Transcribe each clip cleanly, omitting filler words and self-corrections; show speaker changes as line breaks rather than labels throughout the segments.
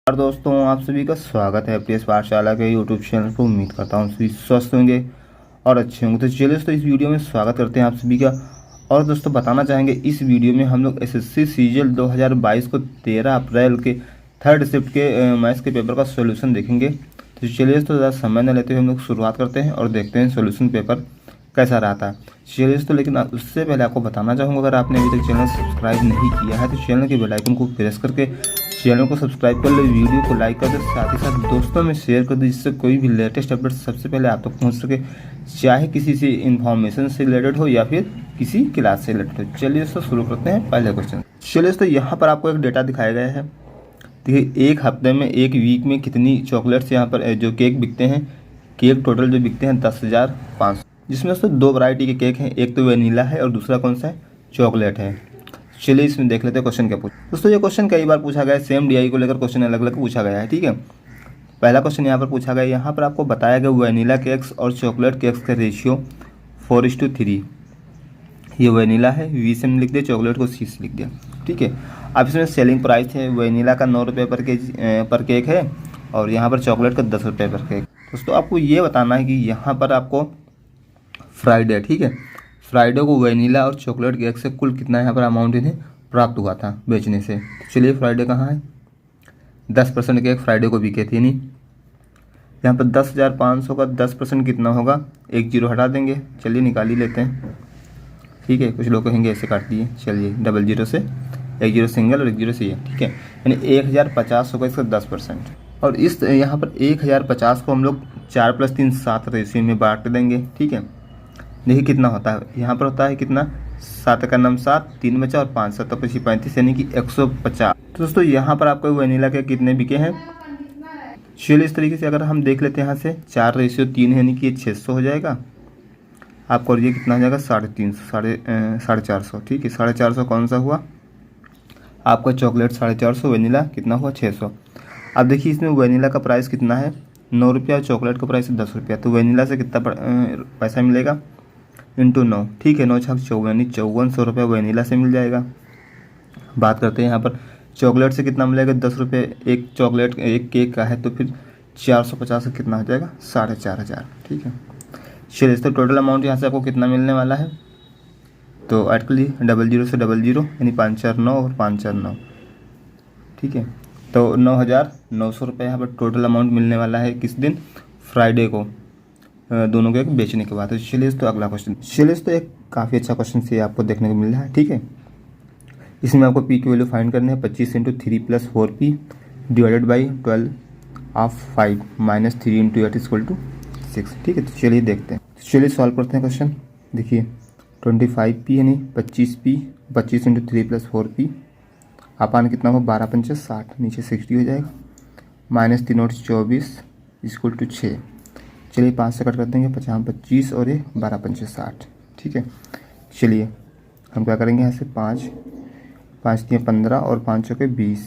और दोस्तों आप सभी का स्वागत है अपनी इस पाठशाला के यूट्यूब चैनल पर। उम्मीद करता हूँ सभी स्वस्थ होंगे और अच्छे होंगे। तो चलिए दोस्तों इस वीडियो में स्वागत करते हैं आप सभी का। और दोस्तों बताना चाहेंगे इस वीडियो में हम लोग एसएससी सीजीएल 2022 को 13 अप्रैल के थर्ड शिफ्ट के मैथ्स के पेपर का सोल्यूशन देखेंगे। तो चलिए दोस्तों ज़्यादा समय न लेते हुए हम लोग शुरुआत करते हैं और देखते हैं सोल्यूशन पेपर कैसा रहा था। चलिए दोस्तों लेकिन उससे पहले आपको बताना चाहूँगा, अगर आपने अभी तक चैनल सब्सक्राइब नहीं किया है तो चैनल के बेल आइकन को प्रेस करके चैनल को सब्सक्राइब कर ले, वीडियो को लाइक कर दे, साथ ही साथ दोस्तों में शेयर कर दे, जिससे कोई भी लेटेस्ट अपडेट सबसे पहले आप तक पहुंच सके, चाहे किसी से इन्फॉर्मेशन से रिलेटेड हो या फिर किसी क्लास से रिलेटेड हो। चलिए दोस्तों शुरू करते हैं पहले क्वेश्चन। चलिए दोस्तों यहाँ पर आपको एक डेटा दिखाया गया है। देखिए एक हफ्ते में, एक वीक में कितनी चॉकलेट्स यहाँ पर जो केक बिकते हैं, केक टोटल जो बिकते हैं 10,500, जिसमें दोस्तों दो वैरायटी के केक हैं, एक तो वेनिला है और दूसरा कौन सा है, चॉकलेट है। चलिए इसमें देख लेते हैं क्वेश्चन क्या पूछा। दोस्तों ये क्वेश्चन कई बार पूछा गया है, सेम डीआई को लेकर क्वेश्चन अलग अलग पूछा गया है, ठीक है। पहला क्वेश्चन यहाँ पर पूछा गया, यहाँ पर आपको बताया गया वेनिला केक्स और चॉकलेट केक्स का रेशियो 4:3। ये वेनिला है, वी से लिख दिया, चॉकलेट को सी से लिख दिया, ठीक है। अब इसमें सेलिंग प्राइस है, वेनिला का 9 रुपये पर केक है और यहाँ पर चॉकलेट का 10 रुपये पर केक। दोस्तों आपको ये बताना है कि यहाँ पर आपको फ्राइडे, ठीक है, फ्राइडे को वेनिला और चॉकलेट केक से कुल कितना यहाँ पर अमाउंट इन्हें प्राप्त हुआ था बेचने से। चलिए फ्राइडे कहाँ है, 10% केक फ्राइडे को बिके थे, नहीं यहाँ पर 10,500 का 10% कितना होगा, एक जीरो हटा देंगे, चलिए निकाल ही लेते हैं, ठीक है। कुछ लोग कहेंगे ऐसे काट दिए, चलिए डबल जीरो से एक जीरो सिंगल और एक जीरो से ये, ठीक है, यानी 1,050 होगा इसका 10%। और इस यहाँ पर 1,050 को हम लोग 4 + 3 7 रेशियो में बांट देंगे, ठीक है। देखिए कितना होता है, यहाँ पर होता है कितना, 7 का नाम 7, 3 बचा और 5 7 पची 35, यानी कि 150। तो दोस्तों यहाँ पर आपको वेनिला के कितने बिके हैं। चलिए इस तरीके से अगर हम देख लेते हैं, यहाँ से 4:3 है, यानी कि ये 600 हो जाएगा आपको, और ये कितना हो जाएगा 350, 450, ठीक है। 450 कौन सा हुआ आपका, चॉकलेट 450, वेनिला कितना हुआ 600। अब देखिए इसमें वेनिला का प्राइस कितना है, 9 रुपया, और चॉकलेट का प्राइस है 10 रुपया, तो वेनिला से कितना पैसा मिलेगा, इंटू 9, ठीक है, 9 × 54 यानी 5400 रुपये वेनिला से मिल जाएगा। बात करते हैं यहाँ पर चॉकलेट से कितना मिलेगा, 10 रुपये एक चॉकलेट एक केक का है, तो फिर 450 से कितना हो जाएगा, 4,500, ठीक है। चलिए तो टोटल अमाउंट यहाँ से आपको कितना मिलने वाला है, तो ऐड कर लीजिए, 00 से 00 यानी 5 4 9 और 5 4 9, ठीक है। तो 9,900 रुपये यहाँ पर टोटल अमाउंट मिलने वाला है किस दिन, फ्राइडे को, दोनों के बेचने के बाद। तो चलिए तो अगला क्वेश्चन। चलिए तो एक काफ़ी अच्छा क्वेश्चन से आपको देखने को मिल रहा है, ठीक है। इसमें आपको पी की वैल्यू फाइंड करनी है, 25 × 3 + 4p डिवाइडेड बाई 12 ऑफ 5 - 3 × 8 = 6, ठीक है। तो चलिए देखते हैं, चलिए सॉल्व करते हैं क्वेश्चन। देखिए 25p यानी 25p, 25 × 3 + 4p, अपान कितना होगा 12 × 5 = 60, नीचे 60 हो जाएगा, -3 और 24 = 6। चलिए 5 से कट कर देंगे, 50 25 और ये 12 × 5 = 60, ठीक है। चलिए हम क्या करेंगे, यहाँ से 5 5 × 15 और 5 × 20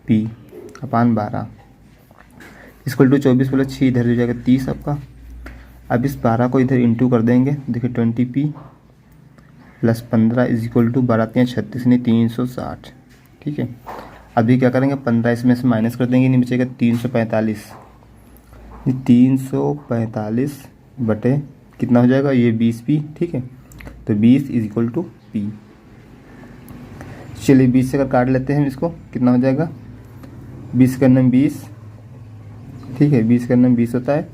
p अपान 12 = 24 + 6 इधर हो जाएगा 30 आपका। अब इस 12 को इधर इंटू कर देंगे, देखिए 20p + 15 = 12 × 36 यानी 360, ठीक है। अभी क्या करेंगे, 15 इसमें से माइनस कर देंगे, नहीं बचेगा 345, 345 बटे कितना हो जाएगा, ये 20p, ठीक है। तो 20 = p। चलिए 20 से अगर काट लेते हैं इसको, कितना हो जाएगा, 20 का नाम 20, ठीक है, 20 का नाम 20 होता है।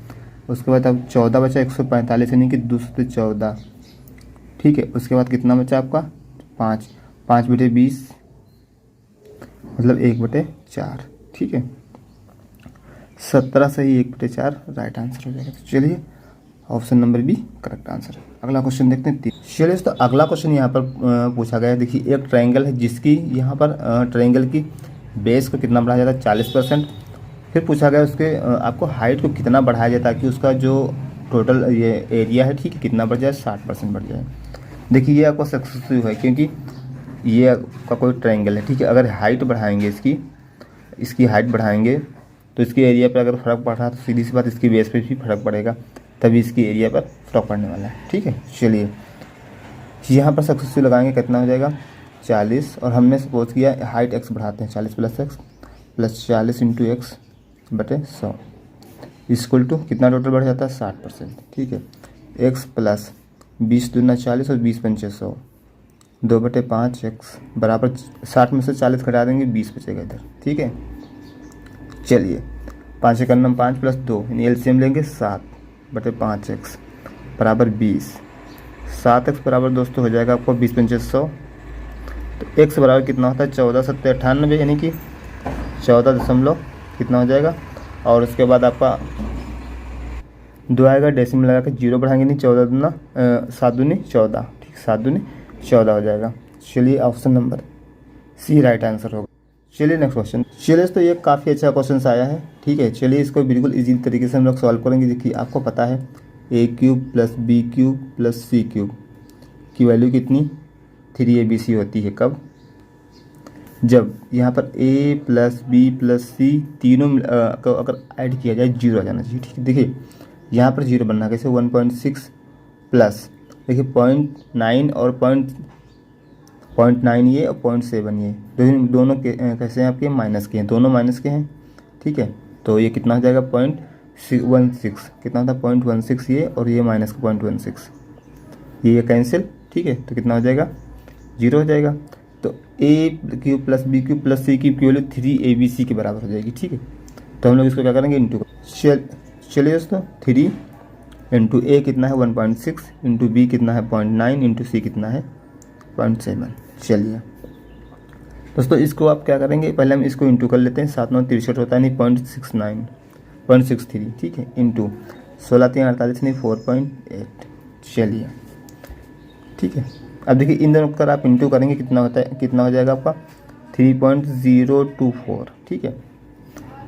उसके बाद अब 14 बचा, 145 यानी कि 214, ठीक है। उसके बाद कितना बचा आपका, 5 5 बटे 20 मतलब 1/4, ठीक है। 17 सही, 1/4 राइट आंसर हो जाएगा। तो चलिए option number B correct answer है। अगला क्वेश्चन देखते हैं। चलिए तो अगला क्वेश्चन यहाँ पर पूछा गया है। देखिए एक ट्रायंगल है जिसकी यहाँ पर ट्रायंगल की बेस को कितना बढ़ाया जाता है, 40%। फिर पूछा गया उसके आपको हाइट को कितना बढ़ाया जाए ताकि उसका जो टोटल ये एरिया है, ठीक है, कितना बढ़ जाए, 60% बढ़ जाए। देखिए ये आपको सक्सेसफुल है क्योंकि ये आपका कोई ट्रायंगल है, ठीक है। अगर हाइट बढ़ाएंगे इसकी हाइट बढ़ाएंगे तो इसके एरिया पर अगर फ़र्क पड़ रहा है तो सीधी सी बात इसकी बेस पे भी फ़र्क पड़ेगा, तभी इसकी एरिया पर फ़र्क पड़ने वाला है, ठीक है। चलिए यहाँ पर सक्सेसफुल लगाएंगे, कितना हो जाएगा 40, और हमने सपोज किया हाइट x बढ़ाते हैं, 40 + x प्लस 40 इंटू एक्स बटे 100 इक्वल टू कितना टोटल बढ़ जाता है 60%। ठीक है, एक्स प्लस 20 दूना 40 और 20 पंचे 100 2/5 एक्स बराबर 60 में से 40 घटा देंगे 20 बचेगा इधर। ठीक है, चलिए 5 एक 5 प्लस 2 यानी एलसीएम लेंगे 7/5 एक्स बराबर 20। 7x बराबर दोस्तों हो जाएगा आपको 20 पंचे 100। तो x बराबर कितना होता है 14 7 98 यानी कि 14 दशमलव कितना हो जाएगा। और उसके बाद आपका 2 आएगा, डेसिमल लगा के 0 बढ़ाएंगे नहीं, 14 दूना 7 दूनी 14। ठीक, 7 दूनी 14 हो जाएगा। चलिए option number C right answer होगा। चलिए नेक्स्ट क्वेश्चन। चलिए तो ये काफ़ी अच्छा क्वेश्चन आया है। ठीक है, चलिए इसको बिल्कुल इजी तरीके से हम लोग सॉल्व करेंगे। देखिए आपको पता है a³ plus b³ plus c³ की वैल्यू कितनी 3abc होती है। कब? जब यहाँ पर a plus b plus c तीनों को अगर ऐड किया जाए 0 आ जाना चाहिए। ठीक है, देखिए यहाँ पर 0 बनना कैसे 1.6 प्लस देखिए 0.9 और 0.9 ये और 0.7 ये दोनों के कैसे हैं आपके माइनस के हैं, दोनों माइनस के हैं। ठीक है, तो ये कितना हो जाएगा 0.16 कितना होता है 0.16 ये और ये माइनस का 0.16 ये कैंसिल। ठीक है, तो कितना हो जाएगा 0 हो जाएगा। तो a³ plus b³ plus c³ की वैल्यू 3abc के बराबर हो जाएगी। ठीक है, तो हम लोग इसको क्या करेंगे इंटू। चलिए दोस्तों 3 इंटू a कितना है 1.6 इंटू b कितना है 0.9 इंटू c कितना है 0.7। चलिए दोस्तों इसको आप क्या करेंगे, पहले हम इसको इंटू कर लेते हैं। 7 9 63 होता है नहीं 0.63। ठीक है, इंटू 16 3 48 नहीं 4.8। चलिए ठीक है, अब देखिए इन दोनों कर आप इंटू करेंगे कितना होता है, कितना हो जाएगा आपका 3.024। ठीक है,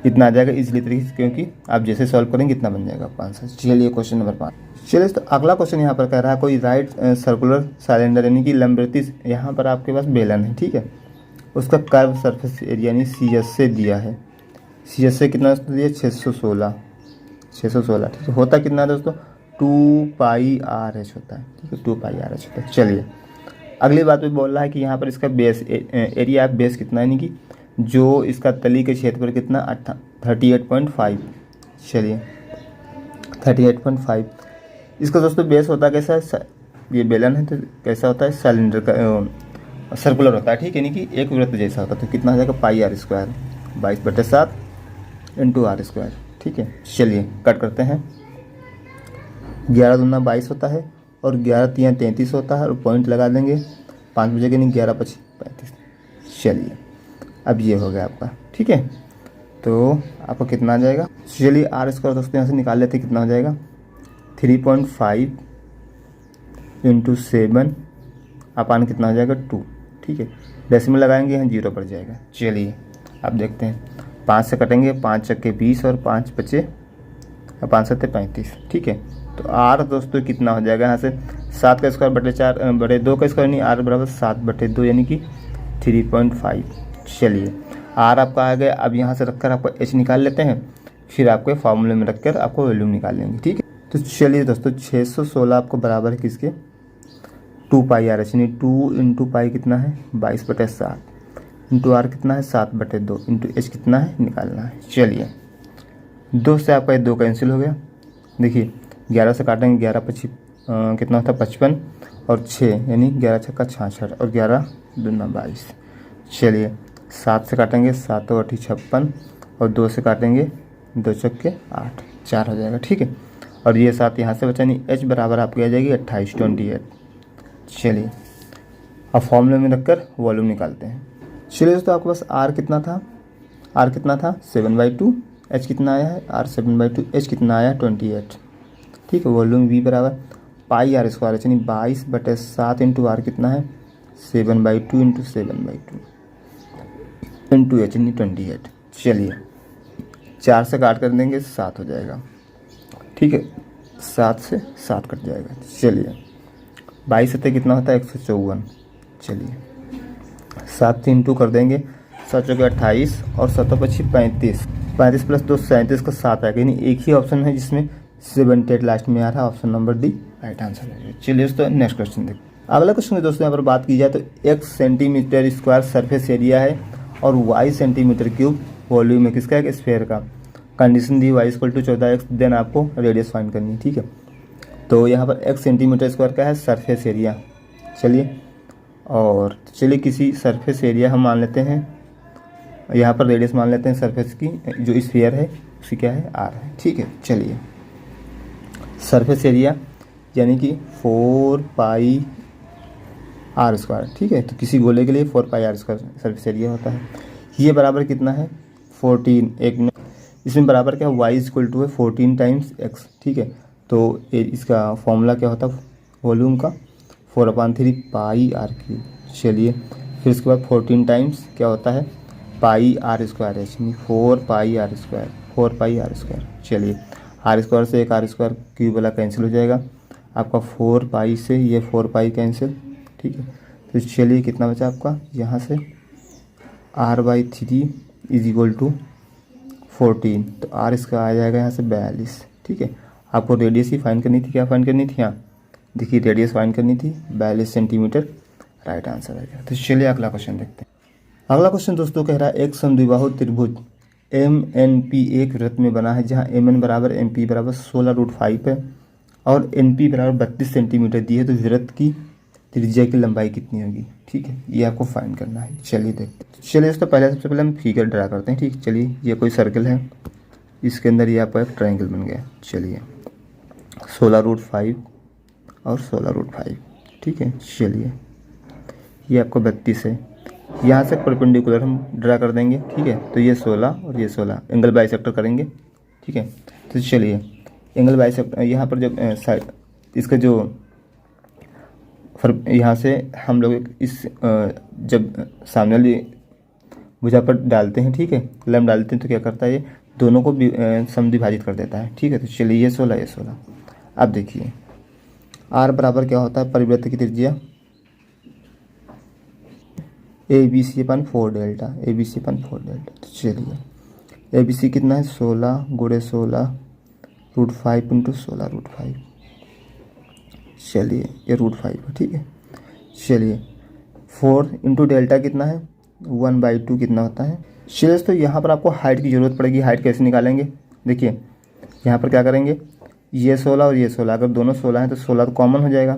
इतना आ जाएगा इजीली तरीके से, क्योंकि आप जैसे सॉल्व करेंगे इतना बन जाएगा आपका आंसर। चलिए क्वेश्चन नंबर 5। चलिए तो अगला क्वेश्चन यहाँ पर कह रहा है कोई राइट सर्कुलर सिलेंडर यानी कि लंबवृत्ति, यहाँ पर आपके पास बेलन है। ठीक है, उसका कर्व सरफेस एरिया यानी CS से दिया है। CS से कितना दिया 616। ठीक है, होता कितना है दोस्तों 2πRh होता है। ठीक है, 2πRh होता है। चलिए अगली बात में बोल रहा है कि यहाँ पर इसका बेस एरिया ऑफ बेस कितना है, यानी कि जो इसका तली के क्षेत्र पर कितना 38.5। चलिए 38.5 इसका दोस्तों बेस होता है कैसा है, ये बेलन है तो कैसा होता है सिलेंडर का सर्कुलर होता है। ठीक है, यानी कि एक वृत्त जैसा होता है। तो कितना हो जाएगा πr² 22/7 इंटू r²। ठीक है, चलिए कट करते हैं। 11 दूना 22 होता है और 11 3 33 होता है और पॉइंट लगा देंगे 5 बजे नहीं 11 5 35। चलिए अब ये हो गया आपका। ठीक है, तो आपको कितना आ जाएगा, चलिए r² दोस्तों यहाँ से निकाल लेते कितना हो जाएगा 3.5 इंटू 7 अपान कितना हो जाएगा 2। ठीक है, डेसिमल लगाएंगे यहाँ 0 पड़ जाएगा। चलिए अब देखते हैं 5 से कटेंगे 5 चक्के 20 और 5 बचे 5 7 35। ठीक है, तो r दोस्तों कितना हो जाएगा यहाँ से 7 का स्क्वायर बटे 4 बटे 2 का स्क्वायर नहीं r बराबर 7/2 यानी कि 3.5। चलिए r आपका आ गया। अब यहाँ से रखकर आपको h निकाल लेते हैं, फिर आपके फॉर्मूले में रखकर आपको वैल्यू निकाल लेंगे। ठीक है, तो चलिए दोस्तों 616 आपको बराबर है किसके 2πRh यानी 2 इंटू पाई कितना है 22/7 इंटू r कितना है 7/2 इंटू h कितना है निकालना है। चलिए 2 से आपका 2 कैंसिल हो गया। देखिए 11 से काटेंगे 11 25 कितना होता है 55 और 6 यानी 11 छक्का 66 और 11 दूना 22। चलिए 7 से काटेंगे 7 और 8 56 और 2 से काटेंगे 2 चक्के 8 4 हो जाएगा। ठीक है, और ये 7 यहाँ से बचा नहीं h बराबर आपकी आ जाएगी 28 28। चलिए अब फॉर्मूले में रखकर वॉल्यूम निकालते हैं। चलिए दोस्तों आपके पास r कितना था 7/2 h कितना आया है r 7/2 h कितना आया 28। ठीक है, वॉल्यूम v बराबर πr² यानी 22/7 इंटू r कितना है 7/2 इंटू 7/2 इंटू h यानी 28। चलिए 4 से काट कर देंगे 7 हो जाएगा। ठीक है, 7 से 7 कट जाएगा। चलिए 22 से कितना होता है 154। चलिए 7 से इंटू कर देंगे 7 चौके 28 और 7 25 35 35 प्लस 2 37 का 7 आएगा। यानी एक ही ऑप्शन है जिसमें 78 लास्ट में आ रहा है, option number D right answer है। चलिए दोस्तों नेक्स्ट क्वेश्चन देखिए। अगला क्वेश्चन में दोस्तों यहाँ पर बात की जाए तो x centimetre square surface area है और y सेंटीमीटर क्यूब वॉल्यूम है किसका, एक स्फीयर का। कंडीशन दी y equal to 14x, then आपको रेडियस फाइंड करनी है, ठीक है। तो यहाँ पर x सेंटीमीटर स्क्वायर का है सरफेस एरिया। चलिए, और चलिए किसी सरफेस एरिया हम मान लेते हैं, यहाँ पर रेडियस मान लेते हैं सरफेस की, जो स्फीयर है उसकी क्या है, r है, ठीक है। चलिए, सरफेस एरिया यानी कि 4 पाई r स्क्वायर, ठीक है। तो किसी गोले के लिए 4 पाई r स्क्वायर सरफेस एरिया होता है। ये बराबर कितना है, 14। एक में इसमें बराबर क्या, y इक्वल टू है 14 टाइम्स x, ठीक है। तो इसका फॉर्मूला क्या होता है वॉल्यूम का, 4/3 पाई r क्यूब। चलिए, फिर उसके बाद 14 टाइम्स क्या होता है, पाई r स्क्वायर है, 4 पाई r स्क्वायर, 4 पाई r स्क्वायर। चलिए, r स्क्वायर से एक r स्क्वायर क्यूब वाला कैंसिल हो जाएगा आपका, 4 पाई से ये 4 पाई कैंसिल, ठीक है। तो चलिए कितना बचा आपका यहाँ से, r/3 इज इक्वल टू 14। तो r इसका आ जाएगा यहाँ से 42, ठीक है। आपको रेडियस ही फाइंड करनी थी, क्या फाइंड करनी थी, यहाँ देखिए रेडियस फाइंड करनी थी, 42 सेंटीमीटर, राइट आंसर आ गया। तो चलिए अगला क्वेश्चन देखते हैं। अगला क्वेश्चन दोस्तों कह रहा है एक समद्विबाहु त्रिभुज MNP एक वृत्त में बना है जहाँ MN बराबर MP बराबर 16√5 है और NP बराबर 32 सेंटीमीटर दी है, तो वृत्त की त्रिज्या की लंबाई कितनी होगी, ठीक है। ये आपको फाइंड करना है। चलिए देखते हैं। चलिए दोस्तों पहले सबसे पहले हम फिगर ड्रा करते हैं, ठीक है। चलिए, ये कोई सर्कल है, इसके अंदर ये आपका एक ट्रायंगल बन गया। चलिए, 16√5 और 16√5, ठीक है। चलिए, ये आपको 32 है, यहाँ से परपेंडिकुलर हम ड्रा कर देंगे, ठीक है। तो ये 16 और ये 16 एंगल बाइसेक्टर करेंगे, ठीक है। तो चलिए, एंगल बाइसेक्टर यहाँ पर जब साइड इसका जो यहाँ से हम लोग इस जब सामने वाली भुजा पर डालते हैं, ठीक है, लंब डालते हैं, तो क्या करता है ये दोनों को समद्विभाजित कर देता है, ठीक है। तो चलिए, ये 16 ये 16। अब देखिए r बराबर क्या होता है, परिवृत्त की त्रिज्या ABC/4 डेल्टा, ABC/4 डेल्टा। तो चलिए, ABC कितना है, 16 × 16√5 × 16√5। चलिए, ये √5 है, ठीक है। चलिए, 4 × डेल्टा कितना है, 1/2 कितना होता है। चलिए, तो यहाँ पर आपको हाइट की ज़रूरत पड़ेगी। हाइट कैसे निकालेंगे, देखिए यहाँ पर क्या करेंगे, ये 16 और ये 16, अगर दोनों 16 हैं तो 16 तो कॉमन हो जाएगा।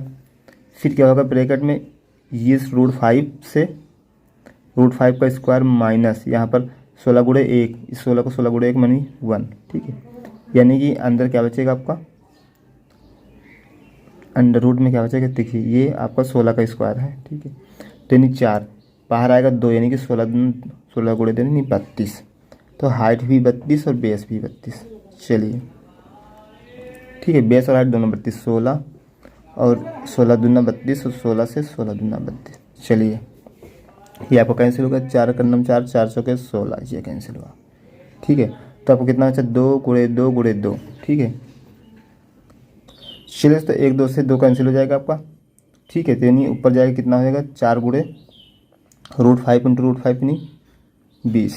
फिर क्या होगा, ब्रैकेट में ये √5 से √5 का स्क्वायर माइनस यहाँ पर 16 × 1, इस 16 को 16 × 1 मानी 1, ठीक है। यानी कि अंदर क्या बचेगा आपका, अंडर रूट में क्या बचेगा, देखिए ये आपका 16 का स्क्वायर है, ठीक है। तो यानी 4 बाहर आएगा 2, यानी कि 16 × 2 यानी 32। तो हाइट भी 32 और बेस भी 32। चलिए, ठीक है, बेस और हाइट दोनों 32, 16 और 16 दूना 32 और 16 से 16 दूना 32। चलिए, ये आपको कैंसिल होगा, 4 × 9 4, 4 × 16, ये कैंसिल हुआ, ठीक है। तो आपको कितना बचा, 2 × 2 × 2, ठीक है। चलिए, तो 1 2 से 2 कैंसिल हो जाएगा आपका, ठीक है। तो यानी ऊपर जाएगा कितना हो जाएगा, 4 × √5 × √5 यानी 20,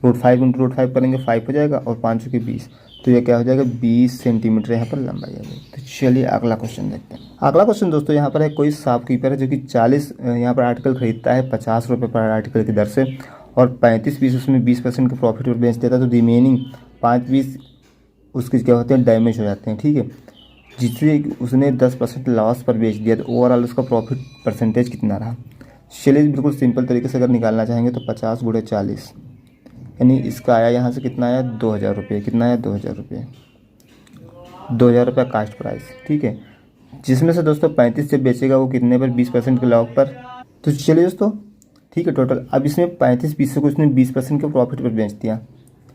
√5 × √5 करेंगे 5 हो जाएगा और 5 के 20, तो ये क्या हो जाएगा, 20 सेंटीमीटर यहाँ पर लंबाई आ जाएगी। तो चलिए अगला क्वेश्चन देखते हैं। अगला क्वेश्चन दोस्तों यहाँ पर है कोई शॉपकीपर है जो कि 40 यहाँ पर आर्टिकल खरीदता है 50 रुपये पर आर्टिकल की दर से और 35 पीस उसमें 20% के प्रॉफिट पर बेच देता है, तो रिमेनिंग 5 पीस उसके क्या होते हैं, डैमेज हो जाते हैं, ठीक है। जिससे उसने 10% लॉस पर बेच दिया, तो ओवरऑल उसका प्रॉफिट परसेंटेज कितना रहा। चलिए, बिल्कुल सिंपल तरीके से अगर निकालना चाहेंगे तो 50 × 40 यानी इसका आया यहाँ से कितना आया, 2000 रुपये। कितना आया, 2000 रुपये, 2000 रुपये कास्ट प्राइस, ठीक है। जिसमें से दोस्तों 35 जब बेचेगा वो कितने पर, 20% के लॉक पर। तो चलिए दोस्तों, ठीक है, टोटल अब इसमें 35 पीसों को उसने 20% के प्रॉफिट पर बेच दिया,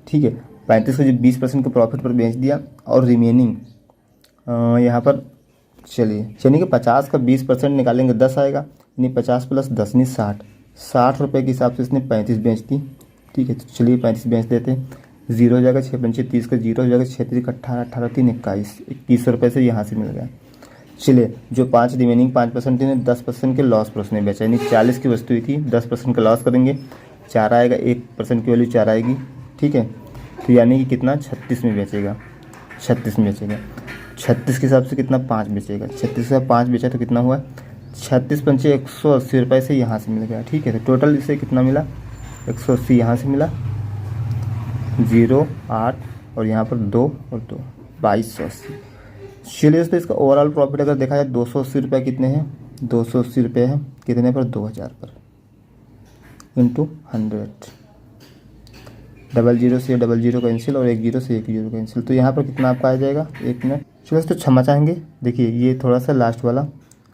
ठीक है। 35 को जब 20% के प्रॉफिट पर बेच दिया और रिमेनिंग यहाँ पर चलिए यानी कि 50 का 20% निकालेंगे 10 आएगा, यानी 50 + 10 यानी 60 रुपये के हिसाब से इसने 35 बेच दी, ठीक है। तो चलिए 35 बेच देते हैं, 0 हो जाएगा, 6 × 5 = 30 का 0 हो जाएगा, 6 × 3 = 18, 18 × 3 = 21, 2100 रुपये से यहाँ से मिल गया। चलिए, जो 5 रिमेनिंग 5% ने 10% के लॉस पर उसने बेचा, यानी 40 की वस्तु थी, 10% का लॉस करेंगे, 4 आएगा, 1% की वैल्यू 4 आएगी, ठीक है। तो यानी कि कितना, 36 में बेचेगा, 36 में बेचेगा। 36 के हिसाब से कितना, 5 बेचेगा, 36 का 5 बेचा तो कितना हुआ, 36 × 5 = 180 रुपये से यहाँ से मिल गया, ठीक है। तो टोटल इसे कितना मिला, 180 यहाँ से मिला 0 8 और यहाँ पर 2 और 2 2280। चलिए दोस्तों इसका ओवरऑल प्रॉफिट अगर देखा जाए 280 रुपये कितने हैं, 280 रुपये है कितने पर, 2000 पर, इंटू 100। 00 से 00 कैंसिल और 10 से 10 कैंसिल, तो यहाँ पर कितना आपका आ जाएगा। 1 मिनट। चलिए तो क्षमा चाहेंगे, देखिए ये थोड़ा सा लास्ट वाला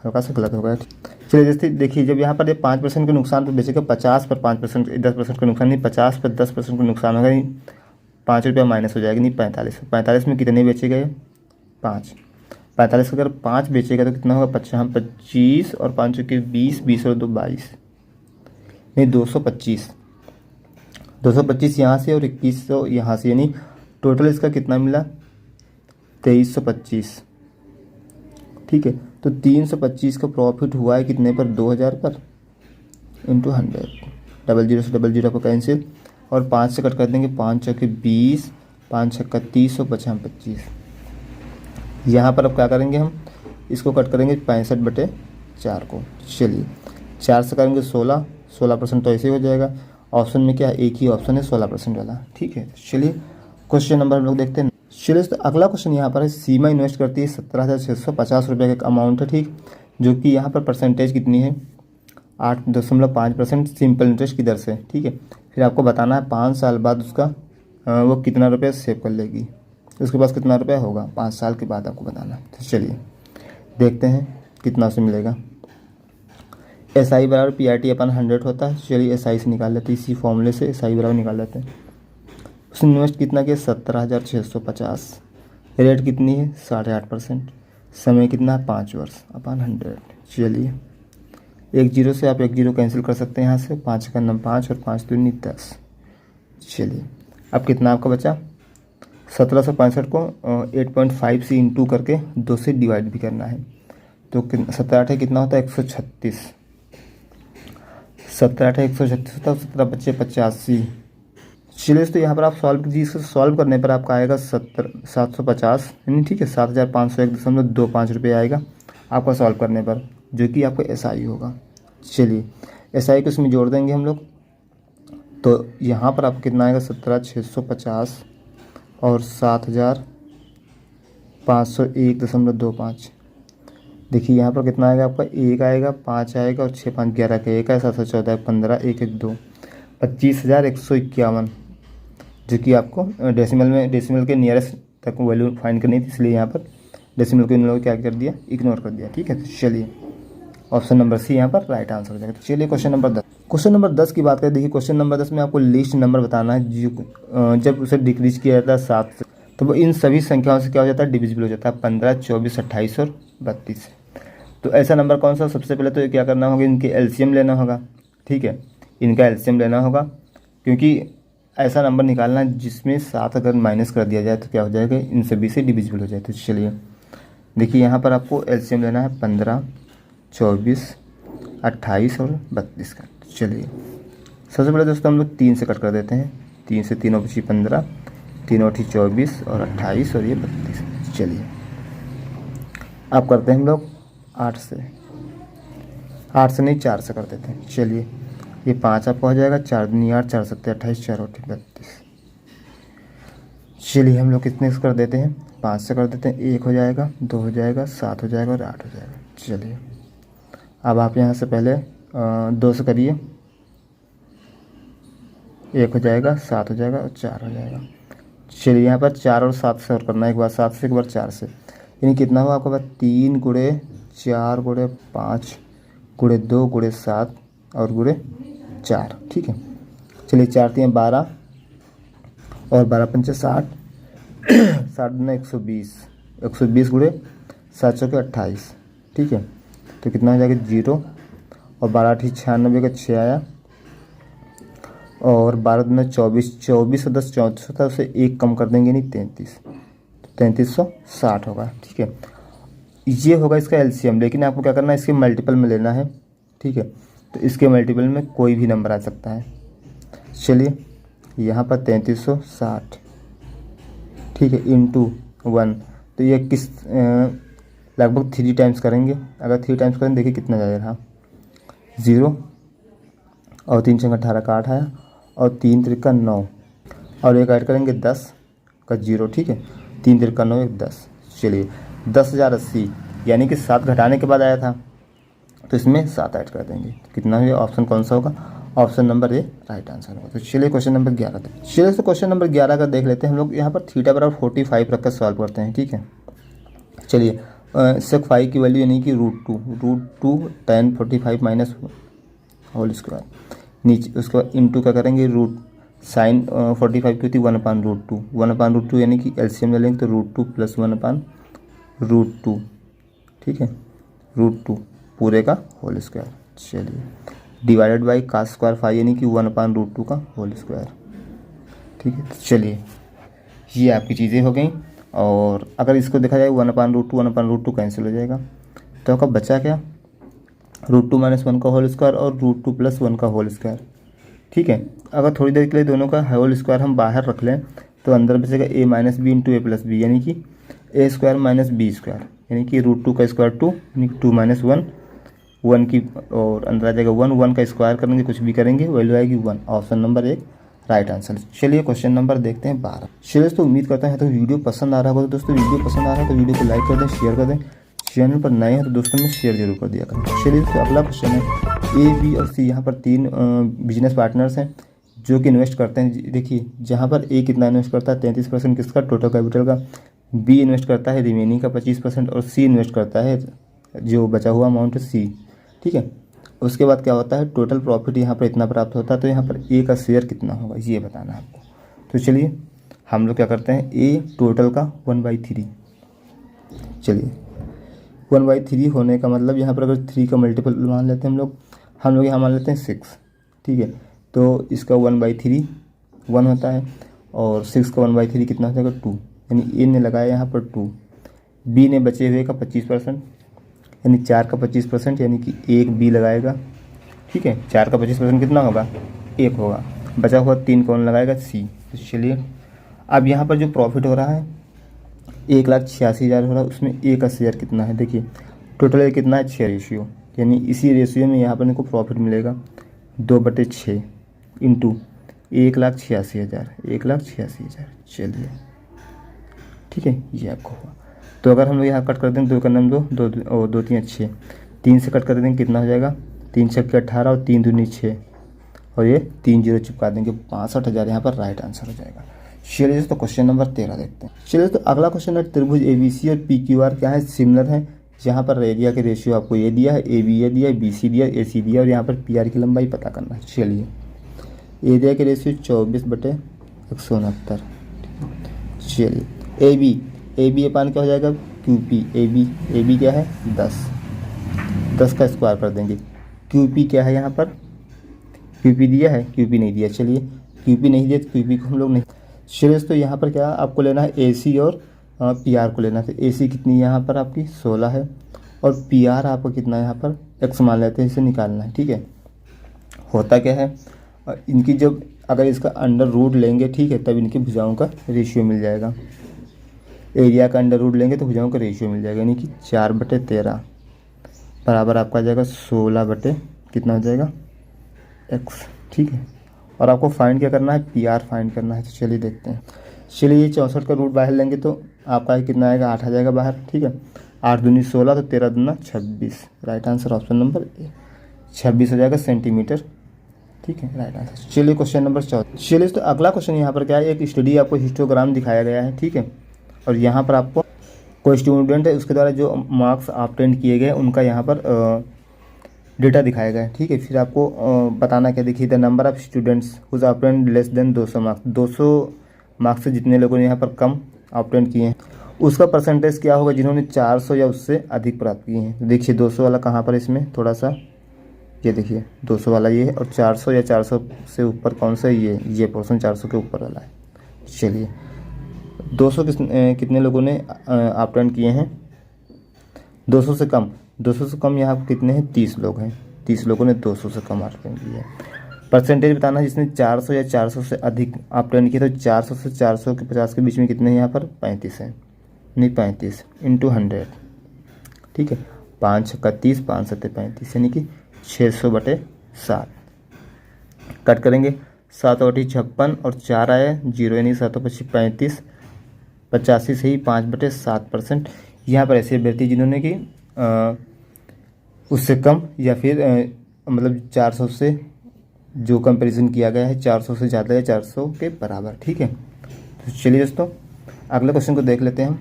हल्का सा गलत हो गया। चलिए जैसे देखिए जब यहाँ पर ये 5% के नुकसान पर बेचेगा, 50 पर 5%, 10% का नुकसान नहीं, 50 पर 10% का नुकसान होगा, नहीं 5 रुपया माइनस हो जाएगा, नहीं 45। 45 में कितने बेचेगा ये, 5। 45 अगर 5 बेचेगा तो कितना होगा, 25 और 5 के 20, 20 और 2 22, नहीं 225। 225 यहाँ से और 2100 यहाँ से, यानी टोटल इसका कितना मिला, 2325। ठीक है, तो 325 का प्रॉफिट हुआ है कितने पर, 2000 पर, इंटू 100। 00 से 00 को कैंसिल और 5 से कट कर देंगे, 5 चौके 20, 5 छक्का 30 और 5 25। यहाँ पर अब क्या करेंगे, हम इसको कट करेंगे 65/4 को। चलिए 4 से करेंगे 16, 16% तो ऐसे ही हो जाएगा। ऑप्शन में क्या है, एक ही ऑप्शन है 16% वाला। ठीक है, चलिए क्वेश्चन नंबर हम लोग देखते हैं। चलिए तो अगला क्वेश्चन यहाँ पर है, सीमा इन्वेस्ट करती है 17,650 रुपये का एक अमाउंट है, ठीक, जो कि यहाँ पर परसेंटेज कितनी है, 8.5% सिंपल इंटरेस्ट की दर से। ठीक है, फिर आपको बताना है 5 साल बाद उसका वो कितना रुपये सेव कर लेगी, उसके पास कितना रुपया होगा 5 साल के बाद आपको बताना है। तो चलिए देखते हैं कितना उसे मिलेगा। SI बराबर PRT/100 होता है। चलिए SI से निकाल लेते हैं, इसी फॉर्मूले से SI बराबर निकाल लेते हैं। उसने इन्वेस्ट कितना किया, 17,650। रेट कितनी है, 8.5%। समय कितना है, 5 वर्ष अपन 100। चलिए 10 से आप 10 कैंसिल कर सकते हैं यहाँ से, 5 का नम 5 और 5 दूनी 10। चलिए अब कितना आपका बचा, 1765 को 8.5 से इंटू करके 2 से डिवाइड भी करना है, तो 17 कितना होता है, 136। 17 136 होता है, 17 बच्चे 85। चलिए तो यहाँ पर आप सॉल्व कीजिए, इसको सॉल्व करने पर आपका आएगा 750, यानी ठीक है 7,501.25 रुपये आएगा आपका सॉल्व करने पर, जो कि आपको SI होगा। चलिए SI को इसमें जोड़ देंगे हम लोग, तो यहाँ पर आपको कितना आएगा, 17,650 और 7,501.25। देखिए यहाँ पर कितना आएगा आपका, 1 आएगा, 5 आएगा और 6 5 11 का 1 है, 714 15 1 1 2, 25,151, जो कि आपको डेसिमल में, डेसिमल के नियरेस्ट तक वैल्यू फाइंड करनी थी, इसलिए यहाँ पर डेसिमल को इन लोगों क्या कर दिया, इग्नोर कर दिया। ठीक है, तो चलिए ऑप्शन नंबर सी यहाँ पर राइट आंसर हो जाएगा। तो चलिए क्वेश्चन नंबर 10। क्वेश्चन नंबर 10 की बात करें, देखिए क्वेश्चन नंबर 10 में आपको लिस्ट नंबर बताना है, जो जब उसे डिक्रीज किया जाता है 7 से, तो वो इन सभी संख्याओं से क्या हो जाता है, डिविजिबल हो जाता है, 15 24 28 और 32। तो ऐसा नंबर कौन सा, सबसे पहले तो क्या करना होगा, इनके LCM लेना होगा। ठीक है, इनका LCM लेना होगा, क्योंकि ऐसा नंबर निकालना जिसमें 7 अगर माइनस कर दिया जाए तो क्या हो जाएगा, इन सभी से डिविजिबल हो जाए। तो चलिए देखिए यहाँ पर आपको LCM लेना है 15 24 28 और 32 का। चलिए सबसे पहले दोस्तों हम लोग 3 से कट कर देते हैं, 3 से 3 बची 15, 3 और 24 और 28 और ये 32। चलिए अब करते हैं हम लोग 8 से नहीं 4 से कर देते हैं। चलिए ये 5 आपका हो जाएगा, 4 दूनी 8, 4 7 28, 4 8 32। चलिए हम लोग कितने से कर देते हैं, 5 से कर देते हैं, 1 हो जाएगा, 2 हो जाएगा, 7 हो जाएगा और 8 हो जाएगा। चलिए अब आप यहाँ से पहले 2 से करिए, 1 हो जाएगा, 7 हो जाएगा और 4 हो जाएगा। चलिए यहाँ पर 4 और 7 से और करना है, एक बार 7 से एक बार 4 से, यानी कितना हुआ आपके पास, 3 गुणे 4 गुणे 5 गुणे 2 गुणे 7 और गुणे 4। ठीक है, चलिए 4 3 12 और 12 पंचे 60, 60 दूना 120, 120 गुणे 7 चौके 28। ठीक है, तो कितना हो जाएगा 0 और 12 8 96 का 6 आया और 12 दूना 24, 24 और 10 34 होता है, उसे 1 कम कर देंगे, नहीं 33, 3360 होगा। ठीक है, ये होगा इसका LCM, लेकिन आपको क्या करना है, इसके मल्टीपल में लेना है। ठीक है, तो इसके मल्टीपल में कोई भी नंबर आ सकता है। चलिए यहाँ पर 3360, ठीक है, इंटू 1, तो ये किस लगभग 3 टाइम्स करेंगे। अगर 3 टाइम्स करें देखिए कितना जाएगा, 0 और 3 6 18 का 8 आया और 3 3 का 9। और एक ऐड करेंगे 10 का 0, ठीक है, 3 3 का 9 1 10। चलिए 10,080 यानी कि 7 घटाने के बाद आया था, तो इसमें 7 ऐड कर देंगे, कितना हुआ? ऑप्शन कौन सा होगा? Option number A right answer होगा। तो चलिए क्वेश्चन नंबर 11 देख, चलिए तो क्वेश्चन नंबर 11 का देख लेते हैं हम लोग। यहाँ पर थीटा बराबर 45 रख कर सॉल्व करते हैं, ठीक है। चलिए सेक 5 की वैल्यू यानी कि √2 tan 45 माइनस होल स्क्वायर, नीचे उसके बाद इंटू का करेंगे रूट साइन 45 की होती है 1/√2, 1/√2 यानी कि एलसीएम ले लेंगे तो √2 + 1/√2, ठीक है, √2 पूरे का होल स्क्वायर। चलिए डिवाइडेड बाई cos स्क्वायर 5 यानी कि 1/√2 का होल स्क्वायर, ठीक है। चलिए ये आपकी चीज़ें हो गई। और अगर इसको देखा जाए 1/√2 कैंसिल हो जाएगा, तो आपका बचा क्या? √2 - 1 का होल स्क्वायर और √2 + 1 का होल स्क्वायर, ठीक है। अगर थोड़ी देर के लिए दोनों का होल स्क्वायर हम बाहर रख लें तो अंदर बचेगा a - b × a + b यानी कि a² - b² यानी कि √2 का स्क्वायर 2 यानी कि 2 - 1 1 की, और अंदर आ जाएगा 1 का स्क्वायर करेंगे, कुछ भी करेंगे वैल्यू आएगी 1। Option number 1 right answer. चलिए क्वेश्चन नंबर देखते हैं 12। चलिए दोस्तों उम्मीद करते हैं तो वीडियो पसंद आ रहा होगा। तो दोस्तों वीडियो पसंद आ रहा है तो वीडियो को लाइक कर दें, शेयर कर दें, चैनल पर नए हैं तो दोस्तों में शेयर जरूर कर दिया करें। चलिए दोस्तों अगला क्वेश्चन है, ए बी और सी यहाँ पर 3 बिजनेस पार्टनर्स हैं जो कि इन्वेस्ट करते हैं। देखिए जहाँ पर ए कितना इन्वेस्ट करता है 33% किसका? टोटल कैपिटल का। बी इन्वेस्ट करता है रिमेनिंग का 25% और सी इन्वेस्ट करता है जो बचा हुआ अमाउंट सी, ठीक है। उसके बाद क्या होता है? टोटल प्रॉफिट यहाँ पर इतना प्राप्त होता है, तो यहाँ पर ए का शेयर कितना होगा ये बताना है आपको। तो चलिए हम लोग क्या करते हैं, ए टोटल का 1/3। चलिए 1/3 होने का मतलब यहाँ पर अगर 3 का मल्टीपल मान लेते हैं हम लोग यहाँ मान लेते हैं 6, ठीक है। तो इसका 1/3 1 होता है और 6 का 1/3 कितना हो जाएगा? 2, यानी ए ने लगाया यहाँ पर 2, बी ने बचे हुए का 25% यानी 4 का 25% यानी कि 1 बी लगाएगा, ठीक है। 4 का 25% कितना होगा? 1 होगा। बचा हुआ 3 कौन लगाएगा? सी। तो चलिए अब यहाँ पर जो प्रॉफिट हो रहा है 1,86,000 हो रहा है, उसमें ए का शेयर कितना है? देखिए टोटल कितना है? 6 रेशियो, यानी इसी रेशियो में यहाँ पर इनको प्रॉफिट मिलेगा 2/6 इंटू 1,86,000, 1,86,000। चलिए ठीक है, ये आपको हुआ। तो अगर हम लोग यहाँ कट कर दें 2 का नाम 2 और 2 3 6, 3 से कट कर देंगे कितना हो जाएगा? 3 6 18 और 3 दूनी 6 और ये 3 0 चिपका देंगे, 65,000 यहाँ पर राइट आंसर हो जाएगा। चलिए दोस्तों क्वेश्चन नंबर 13 देखते हैं। चलिए तो अगला क्वेश्चन है, त्रिभुज ABC और PQR क्या है? सिमिलर है। जहाँ पर एरिया के रेशियो आपको ये दिया है, AB ये दिया है, BC दिया है, AC दिया है और यहाँ पर PR की लंबाई पता करना है। चलिए एरिया के रेशियो 24/169। चलिए AB अपान क्या हो जाएगा? QP। AB क्या है? 10 का स्क्वायर कर देंगे। QP क्या है यहाँ पर? QP दिया है? QP नहीं दिया। चलिए QP नहीं दिया तो QP को हम लोग नहीं। चलिए तो यहाँ पर क्या आपको लेना है? AC और PR को लेना है। तो AC कितनी यहाँ पर आपकी 16 है और PR आपको कितना यहाँ पर X मान लेते हैं, इसे निकालना है, ठीक है। होता क्या है, इनकी जब अगर इसका अंडर रूट लेंगे, ठीक है, तब इनकी भुजाओं का रेशियो मिल जाएगा। एरिया का अंडर रूट लेंगे तो भुजाओं का रेशियो मिल जाएगा, यानी कि 4/13 बराबर आपका आ जाएगा 16 कितना हो जाएगा? X, ठीक है। और आपको फाइंड क्या करना है? PR फाइंड करना है। तो चलिए देखते हैं। चलिए ये 64 का रूट बाहर लेंगे तो आपका कितना आएगा? 8 आ जाएगा बाहर, ठीक है। 8 दूनी 16 तो 13 दूना 26, right answer option number A 26 हो जाएगा सेंटीमीटर, ठीक है, राइट आंसर। चलिए क्वेश्चन नंबर 14। चलिए तो अगला क्वेश्चन यहाँ पर क्या है, एक स्टडी आपको हिस्टोग्राम दिखाया गया है, ठीक है। और यहाँ पर आपको कोई स्टूडेंट है उसके द्वारा जो मार्क्स ऑब्टेन किए गए उनका यहाँ पर डेटा दिखाया गया है, ठीक है। फिर आपको बताना क्या, देखिए the number of students whose obtain less than 200 marks, 200 marks से जितने लोगों ने यहाँ पर कम ऑब्टेन किए हैं उसका परसेंटेज क्या होगा जिन्होंने 400 या उससे अधिक प्राप्त किए हैं। तो देखिए 200 वाला कहाँ पर, इसमें थोड़ा सा ये देखिए 200 वाला ये है और 400 या 400 से ऊपर कौन सा, ये पोर्शन 400 के ऊपर वाला है। चलिए 200 कितने लोगों ने ऑब्टेन किए हैं? 200 से कम यहाँ कितने हैं? 30 लोग हैं। 30 लोगों ने 200 से कम ऑब्टेन किए हैं। परसेंटेज बताना है जिसने 400 या 400 से अधिक ऑब्टेन किए, तो 400 से 450 के बीच में कितने हैं यहाँ पर? 35 है, नहीं 35 इंटू 100, ठीक है। 5 छक्का 30, 5 सत्ते 35 यानी कि 600/7 कट करेंगे 7/56 और 4 आया 0 यानी 7/25 85 से ही 5/7%। यहाँ पर ऐसी अभ्यर्थी जिन्होंने कि उससे कम या फिर मतलब 400 से जो कंपैरिजन किया गया है 400 से ज़्यादा या 400 के बराबर। ठीक है, तो चलिए दोस्तों अगले क्वेश्चन को देख लेते हैं हम।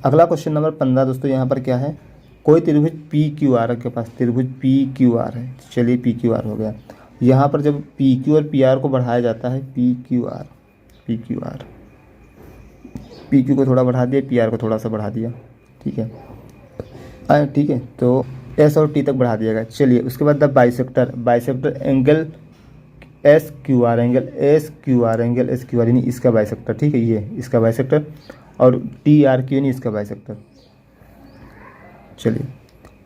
अगला क्वेश्चन नंबर 15 दोस्तों यहाँ पर क्या है, कोई त्रिभुज पी क्यू आर के पास त्रिभुज पी क्यू आर है। चलिए पी क्यू आर हो गया। यहाँ पर जब पी क्यू और पी आर को बढ़ाया जाता है P Q R P Q को थोड़ा बढ़ा दिया, पी आर को थोड़ा सा बढ़ा दिया। ठीक है ठीक है, तो एस और टी तक बढ़ा दिया गया। चलिए उसके बाद the bisector angle S Q R यानी इसका बाइसेक्टर। ठीक है, ये इसका बाइसेक्टर और टी आर क्यू यानी इसका बाइसेक्टर। चलिए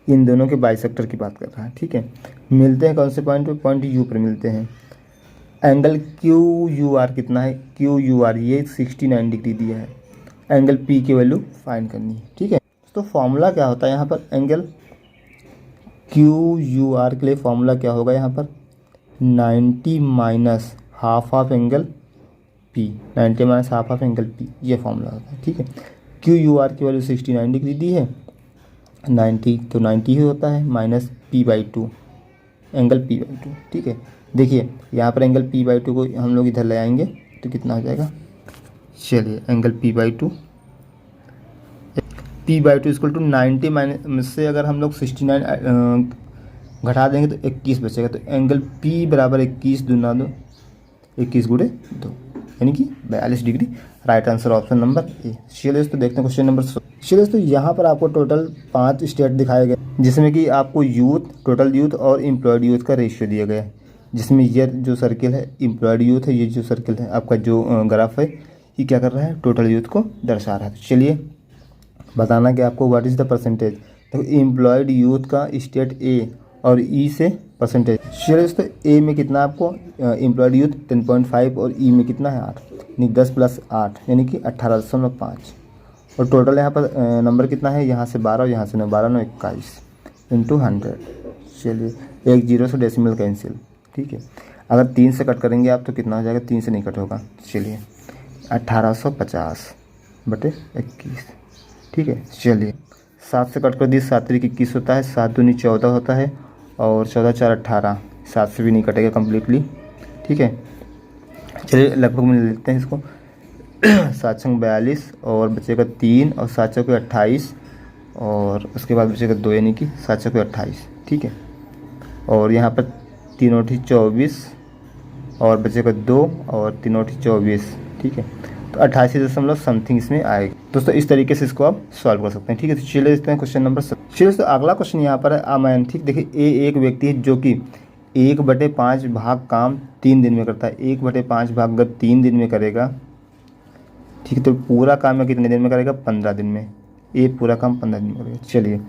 इन दोनों के बाइसेक्टर की बात कर रहा है। ठीक है, मिलते हैं कौन से पॉइंट पे, पॉइंट यू पर मिलते हैं। एंगल क्यू यू आर कितना है, क्यू यू आर ये 69 डिग्री दिया है। एंगल पी की वैल्यू फाइंड करनी है। ठीक है, तो फॉर्मूला क्या होता है यहाँ पर, एंगल क्यू यू आर के लिए फॉर्मूला क्या होगा यहाँ पर, 90 minus half of angle P, 90 minus half of angle P, ये फॉर्मूला होता है। ठीक है, क्यू यू आर की वैल्यू 69 डिग्री दी है, 90 तो 90 ही होता है, माइनस p/2 एंगल p/2। ठीक है, देखिए यहाँ पर एंगल p/2 को हम लोग इधर ले आएंगे तो कितना हो जाएगा, चलिए angle p/2 equal to 90 minus से अगर हम लोग 69 घटा देंगे तो 21 बचेगा। तो एंगल P बराबर 21 दूना 2 21 गुणे 2 यानी कि 42 degree. Right answer option number A. चलिए दोस्तों देखते हैं क्वेश्चन नंबर 16। चलिए दोस्तों यहाँ पर आपको टोटल 5 स्टेट दिखाए गए जिसमें कि आपको टोटल यूथ और एम्प्लॉयड यूथ का रेशियो दिया गया है, जिसमें ये जो सर्किल है एम्प्लॉयड यूथ है, ये जो सर्किल है आपका जो ग्राफ है ये क्या कर रहा है, टोटल यूथ को दर्शा रहा है। तो चलिए बताना कि आपको व्हाट इज़ द परसेंटेज। तो एम्प्लॉयड यूथ का स्टेट ए और ई से परसेंटेज। चलिए दोस्तों ए में कितना आपको एम्प्लॉयड यूथ 10.5 और ई में कितना है 8 यानी 10 + 8 यानी कि 18.5 और टोटल यहाँ पर नंबर कितना है, यहाँ से 12 और यहाँ से 9 12 9 21 इंटू 100। चलिए एक 0 से डेसिमल कैंसिल। ठीक है, अगर 3 से कट करेंगे आप तो कितना हो जाएगा, 3 से नहीं कट होगा। चलिए 1850/21। ठीक है, चलिए 7 से कट कर दिए, 7 × 21 होता है, 7 दूनी 14 होता है और 14 × 4 18, 7 से भी नहीं कटेगा कम्प्लीटली। ठीक है, चलिए लगभग मिल लेते हैं इसको। 7 × 42 और बचेगा 3 और 7 × 28 और उसके बाद बचेगा 2 यानी कि 7 × 28। ठीक है, और यहाँ पर 3 × 24 और बचेगा 2 और 3 × 24। ठीक है, तो 88 समथिंग इसमें आएगा। दोस्तों इस तरीके से इसको आप सॉल्व कर सकते हैं। ठीक है, तो चलिए देखते हैं क्वेश्चन नंबर 7। चलिए दोस्तों अगला क्वेश्चन यहाँ पर है अमैन। ठीक, देखिए ए एक व्यक्ति है जो कि 1/5 भाग काम 3 दिन में करता है। 1/5 भाग अगर 3 दिन में करेगा, ठीक है, तो पूरा काम में कितने दिन में करेगा, 15 दिन में। ए पूरा काम 15 दिन में करेगा। चलिए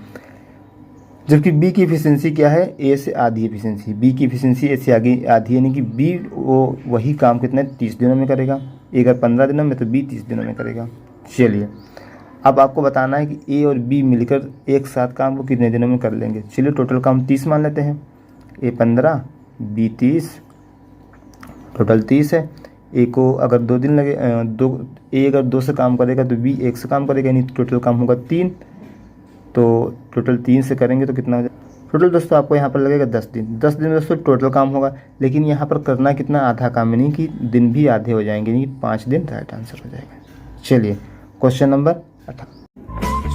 जबकि बी की एफिशिएंसी क्या है, ए से आधी एफिशिएंसी। बी की एफिशिएंसी ए से आधी यानी कि बी वो वही काम कितने 30 दिनों में करेगा। ए अगर 15 दिनों में तो बी 30 दिनों में करेगा। चलिए अब आपको बताना है कि ए और बी मिलकर एक साथ काम को कितने दिनों में कर लेंगे। चलिए टोटल काम 30 मान लेते हैं। ए 15 बी 30 टोटल 30 है। ए को अगर 2 दिन लगे ए अगर 2 से काम करेगा तो बी 1 से काम करेगा, यानी टोटल काम होगा 3। तो टोटल 3 से करेंगे तो कितना हो जाएगा, टोटल दोस्तों आपको यहाँ पर लगेगा 10 दिन। 10 दिन दोस्तों टोटल काम होगा, लेकिन यहाँ पर करना कितना, आधा काम है, नहीं कि दिन भी आधे हो जाएंगे, नहीं 5 दिन राइट आंसर हो जाएगा। चलिए क्वेश्चन नंबर 18।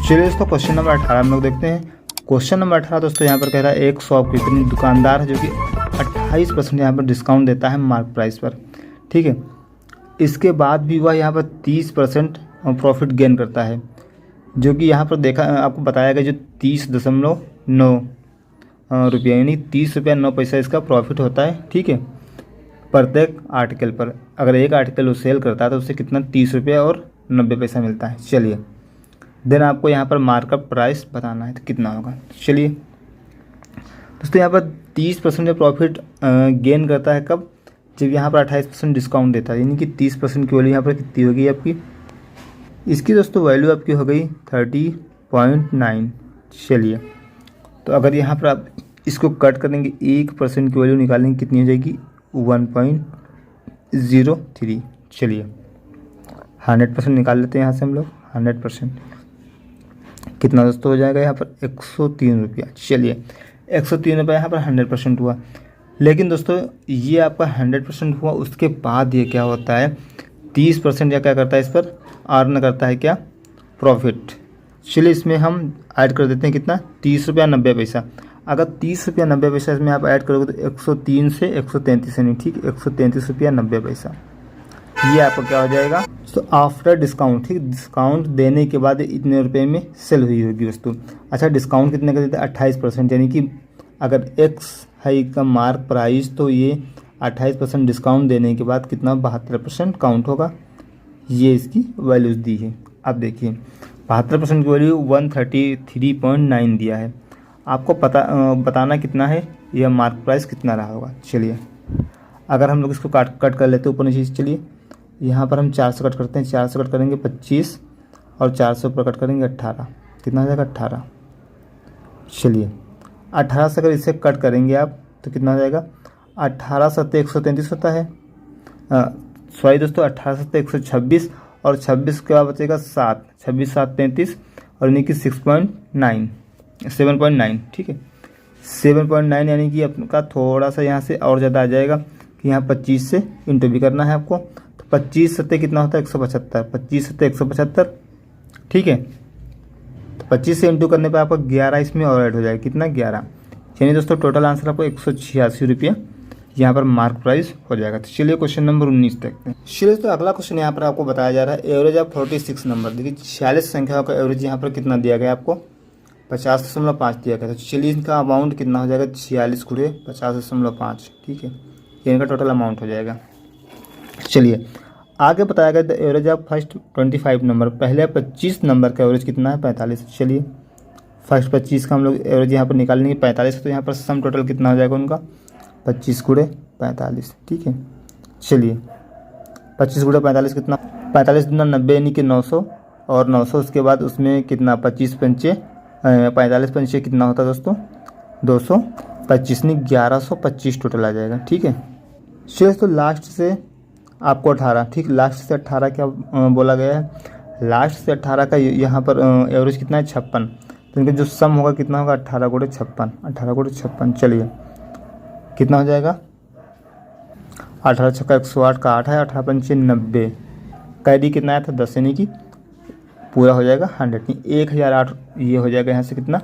चलिए दोस्तों क्वेश्चन नंबर 18 हम लोग देखते हैं। क्वेश्चन नंबर 18 दोस्तों यहाँ पर कह रहा है एक शॉपकीपर दुकानदार है जो कि 28% यहाँ पर डिस्काउंट देता है मार्क प्राइस पर। ठीक है, इसके बाद भी वह यहाँ पर 30% प्रॉफिट गेन करता है, जो कि यहाँ पर देखा आपको बताया गया जो 30.9 रुपया यानी 30 रुपया 9 पैसा इसका प्रॉफिट होता है। ठीक है, प्रत्येक आर्टिकल पर। अगर एक आर्टिकल वो सेल करता है तो उससे कितना 30 रुपया और 90 पैसा मिलता है। चलिए देन आपको यहाँ पर मार्कअप प्राइस बताना है तो कितना होगा। चलिए दोस्तों यहाँ पर 30% प्रॉफिट गेन करता है कब, जब यहाँ पर 28% डिस्काउंट देता है, यानी कि 30% की वैल्यू यहाँ पर कितनी होगी आपकी, इसकी दोस्तों वैल्यू आपकी हो गई 30.9। चलिए तो अगर यहाँ पर आप इसको कट करेंगे 1% की वैल्यू निकालेंगे कितनी हो जाएगी 103। चलिए 100% निकाल लेते हैं यहाँ से हम लोग। 100% कितना दोस्तों हो जाएगा यहाँ पर 103 रुपया। चलिए 103 रुपये यहाँ पर 100% हुआ। लेकिन दोस्तों ये आपका 100% हुआ, उसके बाद ये क्या होता है 30% या क्या करता है इस पर अर्न करता है क्या, प्रॉफिट। चलिए इसमें हम ऐड कर देते हैं कितना 30 रुपया 90 पैसा। अगर 30 रुपया 90 पैसा इसमें आप ऐड करोगे तो 103 से 133 नहीं, ठीक 133 रुपया 90 पैसा ये आपका क्या हो जाएगा। तो आफ्टर डिस्काउंट, ठीक डिस्काउंट देने के बाद इतने रुपए में सेल हुई होगी वस्तु। अच्छा डिस्काउंट कितने का देते हैं 28%, यानी कि अगर एक्स है का मार्क प्राइस तो ये 28% डिस्काउंट देने के बाद कितना 72% काउंट होगा। ये इसकी वैल्यूज़ दी है। अब देखिए 72% की वैल्यू 133.9 दिया है। आपको बताना कितना है यह मार्क प्राइस कितना रहा होगा। चलिए अगर हम लोग इसको कट कर लेते हैं ऊपर नीचे। चलिए यहाँ पर हम 4 से कट करते हैं, 4 से कट करेंगे 25 और 4 से ऊपर कट करेंगे 18, कितना हो जाएगा 18। चलिए 18 से अगर इसे कट करेंगे आप तो कितना हो जाएगा 18 सत्ते 133 होता है। सॉरी दोस्तों 18 सत्ते 126 और 26 के बाद बचेगा 7, 26 7 33 और यानी कि 7.9, ठीक है 7.9, यानी कि आपका थोड़ा सा यहाँ से और ज़्यादा आ जाएगा कि यहाँ 25 से इंटू भी करना है आपको। तो 25 सत्ते कितना होता है 175, 25 सत्ते 175, ठीक है। तो 25 से इंटू करने पर आपका 11 इसमें और ऐड हो जाएगा, कितना 11, यानी दोस्तों टोटल आंसर आपको 186 रुपया यहाँ पर मार्क प्राइस हो जाएगा। तो चलिए क्वेश्चन नंबर 19 देखते हैं। चलिए तो अगला क्वेश्चन यहाँ पर आपको बताया जा रहा है एवरेज ऑफ 46 नंबर। देखिए 46 संख्याओं का एवरेज यहाँ पर कितना दिया गया आपको 50.5 दिया गया। तो चलिए इनका अमाउंट कितना हो जाएगा 46 गुणे 50.5, ठीक है ये इनका टोटल अमाउंट हो जाएगा। चलिए आगे बताया गया the average of first 25 number. पहले 25 नंबर का एवरेज कितना है 45। चलिए फर्स्ट 25 का हम लोग एवरेज यहाँ पर निकाल लेंगे 45, तो यहाँ पर सम टोटल कितना हो जाएगा उनका 25 गुणे 45, ठीक है। चलिए 25 गुणे 45 कितना 45 दुना 90 यानी कि 900 और 900 उसके बाद उसमें कितना 25 पंचे 45 पंचे कितना होता है दोस्तों 225 नहीं 1125 टोटल आ जाएगा, ठीक है। चलिए तो लास्ट से आपको 18, ठीक लास्ट से 18 क्या बोला गया है, लास्ट से 18 का यहाँ पर एवरेज कितना है 56। तो इनका जो सम होगा कितना होगा 18 गुणे 56, 18 गुणे 56। चलिए कितना हो जाएगा 18 छक्का 108 का 8 है, 18 पंचे 90, कैदी कितना आया था 10, यानी कि पूरा हो जाएगा 100 नहीं 1008। ये हो जाएगा यहाँ से कितना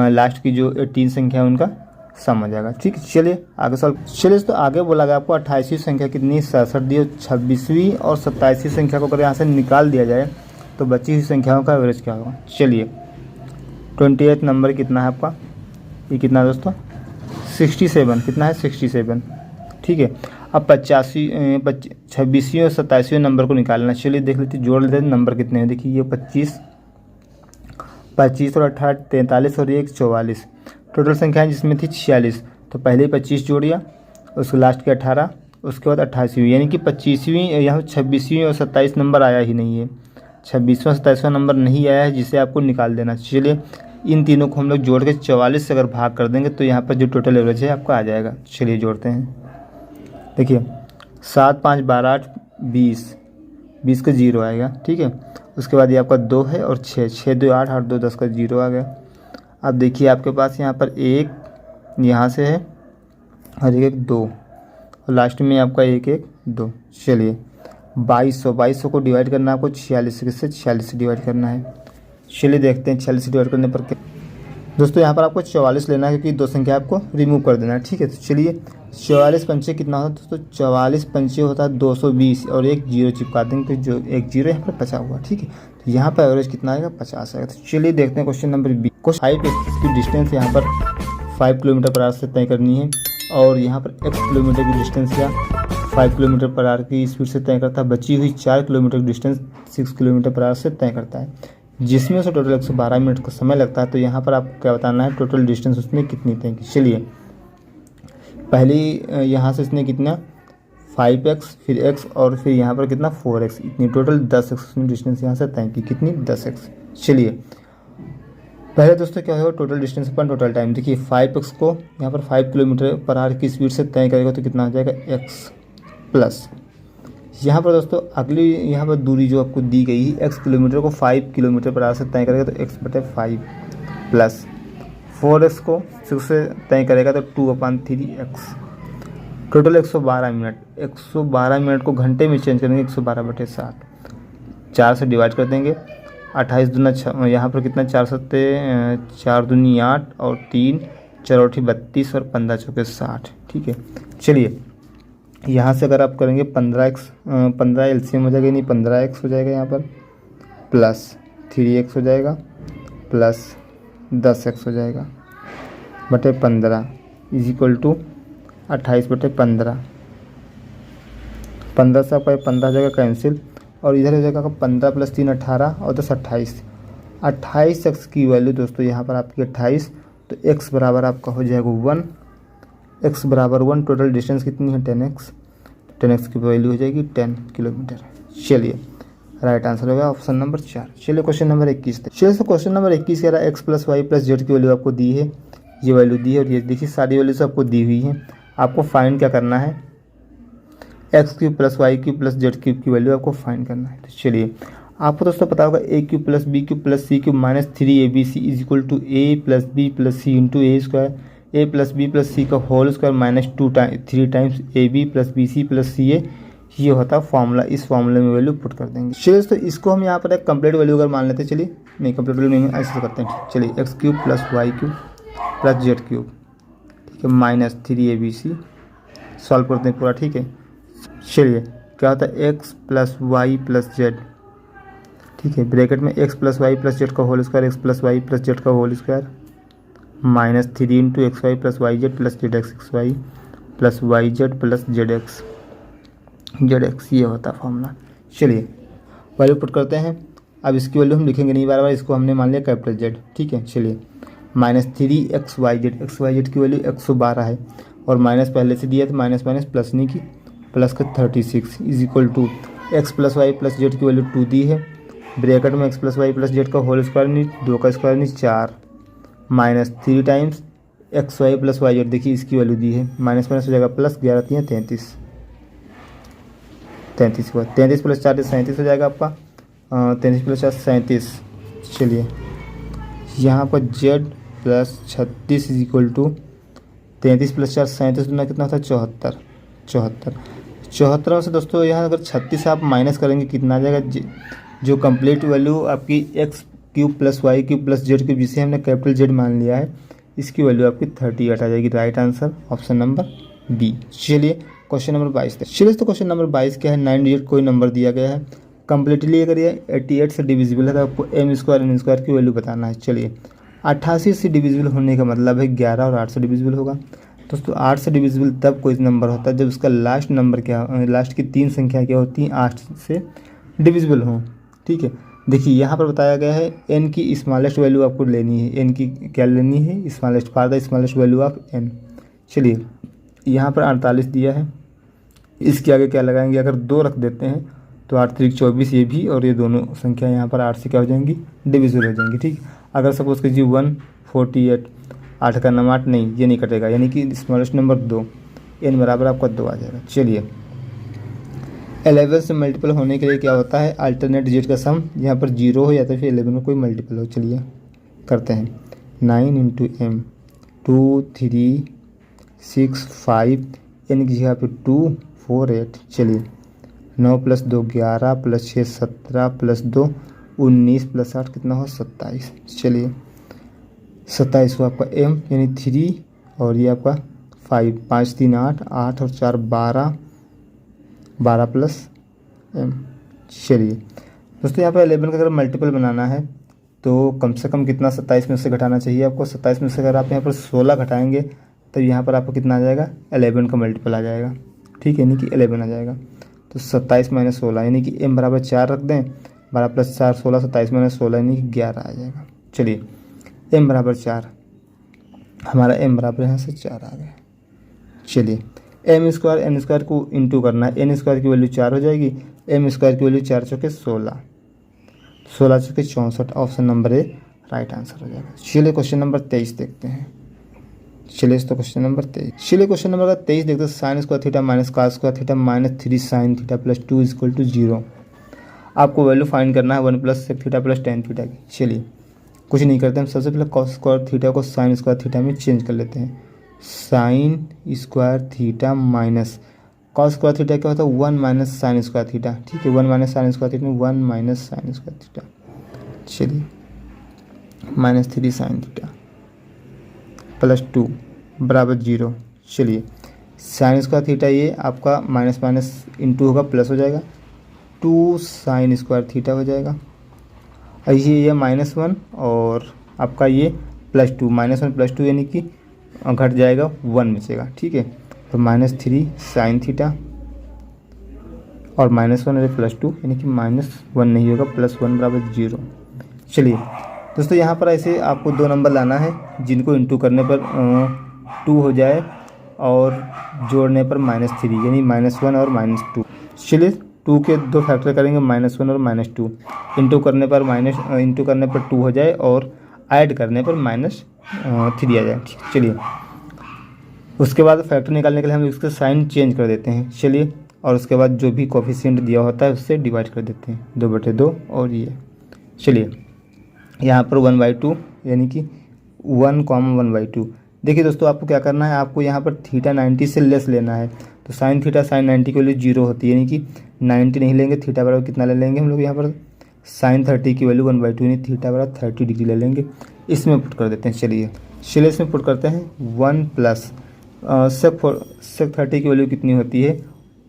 लास्ट की जो 18 संख्या है उनका सम हो जाएगा, ठीक। चलिए आगे सवाल। चलिए तो आगे बोला गया आपको 28वीं संख्या कितनी 67 दी, 26वीं और 27वीं संख्या को अगर यहाँ से निकाल दिया जाए तो बची हुई संख्याओं का एवरेज क्या होगा। चलिए 28 नंबर कितना है आपका, ये कितना है दोस्तों 67, कितना है 67, ठीक है। अब 26वीं और 27वीं नंबर को निकालना। चलिए देख लेते जोड़ लेते हैं नंबर कितने हैं। देखिए ये 25 और 18 43 और 1 44 टोटल संख्या है जिसमें थी 46। तो पहले 25 जोड़िया, उसके लास्ट के 18, उसके बाद 28वीं, यानी कि 25वीं यहाँ 26वीं और 27 नंबर आया ही नहीं है, 26वां 27वां नंबर नहीं आया है जिसे आपको निकाल देना। चलिए इन तीनों को हम लोग जोड़ के 44 से अगर भाग कर देंगे तो यहाँ पर जो टोटल एवरेज है आपका आ जाएगा। चलिए जोड़ते हैं। देखिए 7 5 12 8 20 का 0 आएगा, ठीक है। उसके बाद ये आपका 2 है और 6 2 8 8 2 10 का 0 आ गया। अब देखिए आपके पास यहाँ पर 1 यहाँ से है और 1 2 और लास्ट में आपका 1 1 2। चलिए 2200 को डिवाइड करना है आपको 46 से 46 से डिवाइड करना है। चलिए देखते हैं 46 से डिवाइड करने पर क्या दोस्तों यहाँ पर आपको 44 लेना है क्योंकि 2 संख्या आपको रिमूव कर देना है, ठीक है। तो चलिए 44 पंचे कितना होता है दोस्तों 44 पंचे होता है 220 और 1 0 चिपका देंगे तो जो 1 0 यहाँ पर बचा हुआ, ठीक है। तो यहाँ पर एवरेज कितना आएगा 50 आएगा। तो चलिए देखते हैं क्वेश्चन नंबर 20। क्वेश्चन 5 की डिस्टेंस यहाँ पर 5 किलोमीटर पर आवर से तय करनी है और यहाँ पर x किलोमीटर की डिस्टेंस या 5 किलोमीटर पर आवर की स्पीड से तय करता है। बची हुई 4 किलोमीटर की डिस्टेंस 6 किलोमीटर पर आवर से तय करता है, जिसमें से टोटल 112 मिनट का समय लगता है। तो यहाँ पर आपको क्या बताना है टोटल डिस्टेंस उसने कितनी तय की। चलिए पहली यहाँ से इसने कितना 5x फिर x और फिर यहाँ पर कितना 4x, इतनी टोटल 10x उसने डिस्टेंस यहाँ से तय की, कितनी 10x। चलिए पहले दोस्तों क्या होगा टोटल डिस्टेंस अपन टोटल टाइम। देखिए 5x को यहाँ पर 5 किलोमीटर पर आवर की स्पीड से तय करेगा तो कितना हो जाएगा x प्लस यहाँ पर दोस्तों अगली यहाँ पर दूरी जो आपको दी गई है x किलोमीटर को 5 किलोमीटर पर आर से तय करेगा तो x/5 प्लस 4x को 6 से तय करेगा तो 2/3x। Total 112 minute. 112 मिनट को घंटे में चेंज करेंगे 112/60, 4 से डिवाइड कर देंगे। 28 दूना यहाँ पर कितना 4 सत्ते 4 दूनी 8 और 3 चौरोठी 32 और 15 चौके 60। ठीक है, चलिए यहाँ से अगर आप करेंगे 15 एलसीएम हो जाएगा, नहीं 15x हो जाएगा यहाँ पर, प्लस 3x हो जाएगा, प्लस 10x हो जाएगा बटे 15 इज इक्वल टू 28/15। 15 से आपका 15 हो जाएगा कैंसिल और इधर हो जाएगा 15 + 3 18 और 10 28। 28x की वैल्यू दोस्तों यहाँ पर आपकी 28, तो x बराबर आपका हो जाएगा 1। x बराबर 1। टोटल डिस्टेंस कितनी है 10x। 10x की वैल्यू हो जाएगी 10 किलोमीटर। चलिए राइट आंसर होगा ऑप्शन नंबर 4। चलिए क्वेश्चन नंबर 21। चलिए तो क्वेश्चन नंबर 21 कह रहा है x + y + z की वैल्यू आपको दी है, ये वैल्यू दी है और ये देखिए सारी वैल्यूज आपको दी हुई है। आपको फाइंड क्या करना है, x³ + y³ + z³ की वैल्यू आपको फाइंड करना है। तो चलिए आपको दोस्तों पता होगा a³ + b³ + c³ - 3abc = a + b + c × a² a + b + c का whole square - 3 times ab + bc + ca। ये होता है फॉर्मूला। इस फॉर्मूले में वैल्यू पुट कर देंगे। चलिए तो इसको हम यहाँ पर एक कंप्लीट वैल्यू अगर मान लेते हैं, चलिए नहीं कंप्लीट वैल्यू नहीं ऐसे करते हैं। चलिए x³ + y³ + z³, ठीक है, - 3abc सॉल्व करते हैं पूरा। ठीक है, चलिए क्या होता है x + y + z, ठीक है, ब्रैकेट में x + y + z का whole square, x + y + z का whole square -3 × xy + yz + zxy + yz + zx, ये होता है फॉर्मूला। चलिए वैल्यू पुट करते हैं। अब इसकी वैल्यू हम लिखेंगे नहीं बार बार, इसको हमने मान लिया कैपिटल Z। ठीक है, चलिए -3xyz, xyz की वैल्यू 112 है और माइनस पहले से दिया तो माइनस प्लस नहीं की, प्लस का 36 is equal to x + y + z की वैल्यू 2 दी है, ब्रैकेट में x + y + z का होल स्क्वायर नहीं 2 का स्क्वायर नहीं 4 -3 टाइम्स xy + yz, देखिए इसकी वैल्यू दी है, माइनस हो जाएगा प्लस 11 3 33 33 हुआ, 33 + 4 37 हो जाएगा आपका, 33 + 4 37। चलिए यहाँ पर z + 36 इज इक्वल टू 33 + 4 37 दूना कितना होता है 74 से दोस्तों यहाँ अगर 36 आप माइनस करेंगे कितना आ जाएगा, जो कंप्लीट वैल्यू आपकी x³ + y³ + z³ जिसे हमने कैपिटल Z मान लिया है, इसकी वैल्यू आपकी 38 आ जाएगी। Right answer option number B. चलिए क्वेश्चन नंबर 22। चलिए तो क्वेश्चन नंबर 22 क्या है, 9 डिजिट कोई नंबर दिया गया है, कंप्लीटली अगर ये 88 से डिविजिबल है तो आपको m² n² की वैल्यू बताना है। चलिए 88 से डिविजिबल होने का मतलब है 11 और 8 से डिविजिबल होगा। दोस्तों 8 से डिविजिबल तब कोई नंबर होता है जब उसका लास्ट नंबर लास्ट की 3 संख्या क्या होती हैं 8 से डिविजिबल हों। ठीक है, देखिए यहाँ पर बताया गया है n की स्मॉलेस्ट वैल्यू आपको लेनी है, n की क्या लेनी है smallest, for the smallest value of n। चलिए यहाँ पर 48 दिया है, इसके आगे क्या लगाएंगे, अगर 2 रख देते हैं तो 8 3 24 ये भी और ये दोनों संख्या यहाँ पर 8 से क्या हो जाएंगी डिविजिबल हो जाएंगी। ठीक, अगर सपोज कीजिए 148, 8 का नाम 8 नहीं, ये नहीं कटेगा, यानी कि स्मॉलेस्ट नंबर 2, n बराबर आपका 2 आ जाएगा। चलिए 11 से मल्टीपल होने के लिए क्या होता है, अल्टरनेट डिजिट का सम यहाँ पर 0 हो या तो फिर 11 में कोई मल्टीपल हो। चलिए करते हैं 9 × m 2 3 6 5 n की जगह पे 2 4 8। चलिए 9 + 2 11 + 6 17 + 2 19 + 8 कितना हो 27। चलिए 27 को आपका m यानी 3 और ये आपका 5 5 3 8 8 और 4 12 12 + m। चलिए दोस्तों यहाँ पर 11 का अगर मल्टीपल बनाना है तो कम से कम कितना 27 में से घटाना चाहिए आपको। 27 में से अगर आप यहाँ पर 16 घटाएंगे तो यहाँ पर आपको कितना आ जाएगा 11 का मल्टीपल आ जाएगा। ठीक है, यानी कि 11 आ जाएगा। तो 27 - 16 यानी कि m बराबर 4 रख दें, 12 + 4 16, 27 - 16 यानी कि 11 आ जाएगा। चलिए m बराबर 4, हमारा m बराबर यहाँ से 4 आ गया। चलिए m² n² को इंटू करना है, n² की वैल्यू 4 हो जाएगी, m² की वैल्यू 4 चौके 16, 16 चौके 64, option number A right answer हो जाएगा। चलिए क्वेश्चन नंबर 23 देखते हैं। चलिए तो क्वेश्चन नंबर 23। चलिए क्वेश्चन नंबर 23 देखते हैं। Sine square theta minus cos square theta minus 3 sine theta plus 2 equal to 0। आपको वैल्यू फाइंड करना है 1 plus sec theta plus tan theta की। चलिए कुछ नहीं करते हम, सबसे पहले कॉस स्क्वायर थीटा को साइन स्क्वायर थीटा में चेंज कर लेते हैं। Sine square theta minus cos square theta क्या होता है 1 माइनस साइन स्क्वायर थीटा। ठीक है, 1 minus sign square theta 1 minus sign square theta. चलिए माइनस 3 साइन थीटा प्लस 2 बराबर 0। चलिए साइन स्क्वायर थीटा ये आपका माइनस माइनस इंटू होगा प्लस हो जाएगा, 2 साइन स्क्वायर थीटा हो जाएगा। और ये -1 और आपका ये +2 -1 +2 यानी कि घट जाएगा 1 बचेगा। ठीक है, तो -3 साइन थीटा और -1 और +2 यानी कि -1 नहीं होगा, +1 बराबर 0। चलिए दोस्तों यहाँ पर ऐसे आपको 2 नंबर लाना है जिनको इंटू करने पर 2 हो जाए और जोड़ने पर -3 यानी -1 और -2। चलिए 2 के 2 फैक्टर करेंगे -1 और -2, इंटू करने पर 2 हो जाए और ऐड करने पर -3 आ जाए। ठीक, चलिए उसके बाद फैक्टर निकालने के लिए हम इसका साइन चेंज कर देते हैं। चलिए और उसके बाद जो भी कोफिशिएंट दिया होता है उससे डिवाइड कर देते हैं, 2/2 और ये। चलिए यहाँ पर 1/2 यानी कि 1, 1/2। देखिए दोस्तों आपको क्या करना है, आपको यहाँ पर थीटा 90 से लेस लेना है। तो साइन थीटा साइन 90 के वैल्यू 0 होती है, यानी कि 90 नहीं लेंगे, थीटा बराबर कितना ले लेंगे हम लोग यहाँ पर साइन 30 की वैल्यू 1/2 यानी थीटा बराबर 30 डिग्री ले लेंगे। इसमें पुट कर देते हैं। चलिए इसमें पुट करते हैं 1 प्लस सेक 30 की वैल्यू कितनी होती है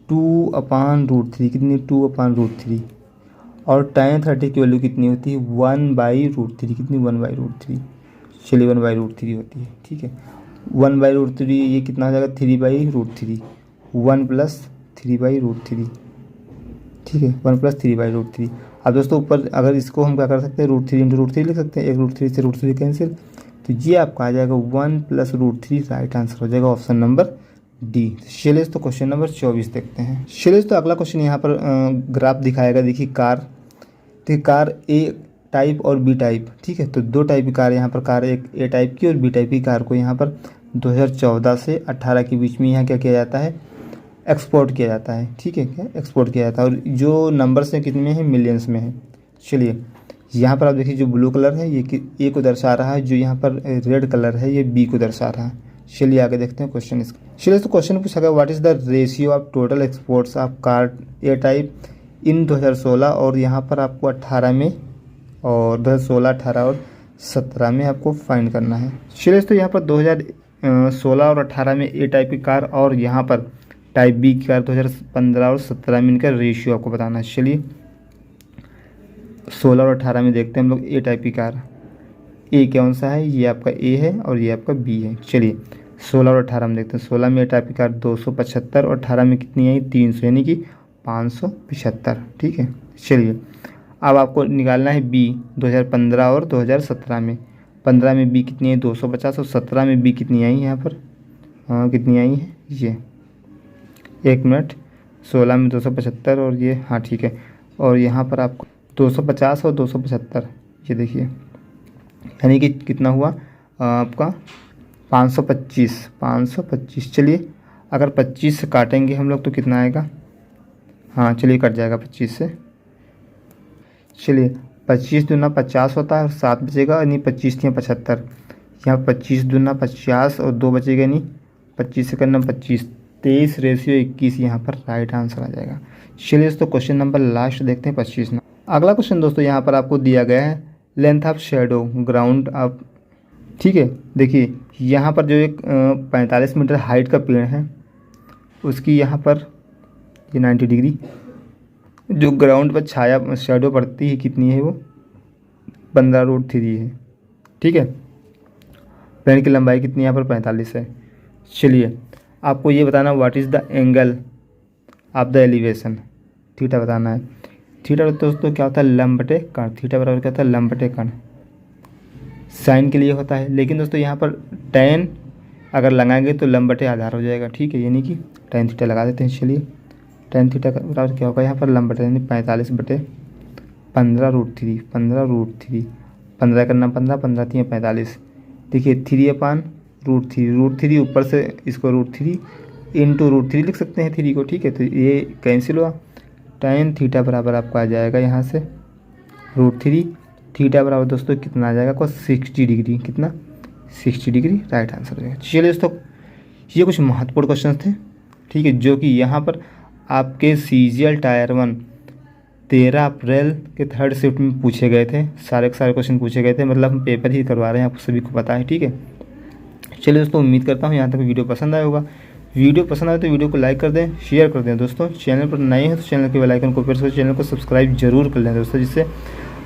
2/√3, कितनी 2/√3, और tan 30 की वैल्यू कितनी होती है 1/√3, कितनी 1/√3। चलिए 1/√3 होती है। ठीक है, 1/√3 ये कितना हो जाएगा 3/√3, 1 प्लस 3/√3। ठीक है, 1 प्लस 3/√3। अब दोस्तों ऊपर अगर इसको हम क्या कर सकते हैं √3 × √3 लिख सकते हैं, 1 √3 से √3 कैंसिल, तो ये आपका आ जाएगा 1 प्लस √3। राइट आंसर हो जाएगा ऑप्शन नंबर डी। चलिए तो क्वेश्चन नंबर 24 देखते हैं। चलिए तो अगला क्वेश्चन यहाँ पर ग्राफ दिखाएगा। देखिए कार ए टाइप और बी टाइप। ठीक है, तो 2 टाइप की कार यहाँ पर, कार एक ए टाइप की और बी टाइप की कार को यहाँ पर 2014 से 18 के बीच में यहाँ क्या किया जाता है एक्सपोर्ट किया जाता है। ठीक है, क्या एक्सपोर्ट किया जाता है, और जो नंबर्स हैं कितने में है मिलियंस में है। चलिए यहाँ पर आप देखिए जो ब्लू कलर है ये ए को दर्शा रहा है, जो यहाँ पर रेड कलर है ये बी को दर्शा रहा है। चलिए आगे देखते हैं क्वेश्चन इसका। चलिए तो क्वेश्चन पूछा गया what is the ratio of total exports of car A type in 2016, और यहाँ पर आपको 18 में और 2016, 18 और 17 में आपको फाइंड करना है। चलिए तो यहाँ पर 2016 और 18 में ए टाइप की कार और यहाँ पर टाइप बी की कार 2015 और 17 में इनका रेशियो आपको बताना है। चलिए 16 और 18 में देखते हैं हम लोग ए टाइप की कार। ए कौन सा है, ये आपका ए है और ये आपका बी है। चलिए 16 और 18 में देखते हैं। 16 में ए टाइप की कार 275 और 18 में कितनी आई 300 यानी कि 575। ठीक है, चलिए अब आपको निकालना है बी 2015 और 2017 में। 15 में बी कितनी है 250 और 17 में बी कितनी आई यहाँ पर कितनी आई है ये 1 मिनट 16 में 275 और ये हाँ ठीक है, और यहाँ पर आपको 250 और 275 ये देखिए यानी कि कितना हुआ आपका 525। चलिए अगर 25 से काटेंगे हम लोग तो कितना आएगा, हाँ चलिए कट जाएगा 25 से। चलिए 25 दूना 50 होता है और 7 बचेगा, यानी 25 या 75। यहाँ 25 दूना 50 और 2 बचेगा, यानी 25 से करना 25, 23/21 यहाँ पर राइट आंसर आ जाएगा। चलिए दोस्तों क्वेश्चन नंबर लास्ट देखते हैं 25 ना। अगला क्वेश्चन दोस्तों यहाँ पर आपको दिया गया है length of shadow ground of. ठीक है, देखिए यहाँ पर जो एक 45 मीटर हाइट का पेड़ है उसकी यहाँ पर ये 90 डिग्री जो ग्राउंड पर छाया शेडो पड़ती है कितनी है वो 15√3 है। ठीक है, पेड़ की लंबाई कितनी यहाँ पर 45 है। चलिए आपको ये बताना what is the angle of the elevation, theta बताना है। थीटा दोस्तों क्या होता है लंब बटे कण, थीटा बराबर क्या होता है लंब बटे कण, साइन के लिए होता है। लेकिन दोस्तों यहाँ पर tan अगर लगाएंगे तो लंब बटे आधार हो जाएगा। ठीक है, यानी कि tan थीटा लगा देते हैं। चलिए tan थीटा का बराबर क्या होगा यहाँ पर लंब बटे यानी 45/15√3 15 करना 15 3 45। देखिए 3/√3 √3 ऊपर से इसको √3 इंटू √3 लिख सकते हैं 3 को, ठीक है। तो ये कैंसिल हुआ, tan थीटा बराबर आपका आ जाएगा यहाँ से √3, थीटा बराबर दोस्तों कितना आ जाएगा आपको 60 डिग्री, कितना 60 डिग्री राइट आंसर है। चलिए दोस्तों ये कुछ महत्वपूर्ण क्वेश्चन थे, ठीक है, जो कि यहाँ पर आपके CGL टायर 1 13 अप्रैल के 3rd शिफ्ट में पूछे गए थे। सारे के सारे क्वेश्चन पूछे गए थे, मतलब हम पेपर ही करवा रहे हैं, आप सभी को पता है, ठीक है। चलिए दोस्तों उम्मीद करता हूँ यहाँ तक वीडियो पसंद आया होगा। वीडियो पसंद आए तो वीडियो को लाइक कर दें, शेयर कर दें दोस्तों। चैनल पर नए हैं तो चैनल के बेल आइकन को प्रेस कर चैनल को सब्सक्राइब जरूर कर लें दोस्तों, जिससे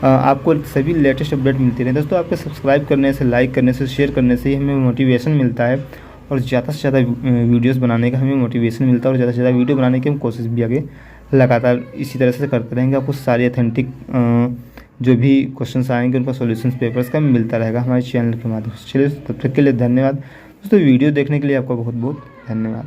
आपको सभी लेटेस्ट अपडेट मिलती रहे दोस्तों। आपके सब्सक्राइब करने से, लाइक करने से, शेयर करने से हमें मोटिवेशन मिलता है और ज़्यादा से ज़्यादा वीडियोज़ बनाने का हमें मोटिवेशन मिलता है और ज़्यादा से ज़्यादा वीडियो बनाने की हम कोशिश भी आगे लगातार इसी तरह से करते रहेंगे। आपको सारे ऑथेंटिक जो भी क्वेश्चंस आएंगे उनका सॉल्यूशंस पेपर्स का मिलता रहेगा हमारे चैनल के माध्यम से। चलिए तब तक के लिए धन्यवाद दोस्तों, वीडियो देखने के लिए आपका बहुत बहुत धन्यवाद।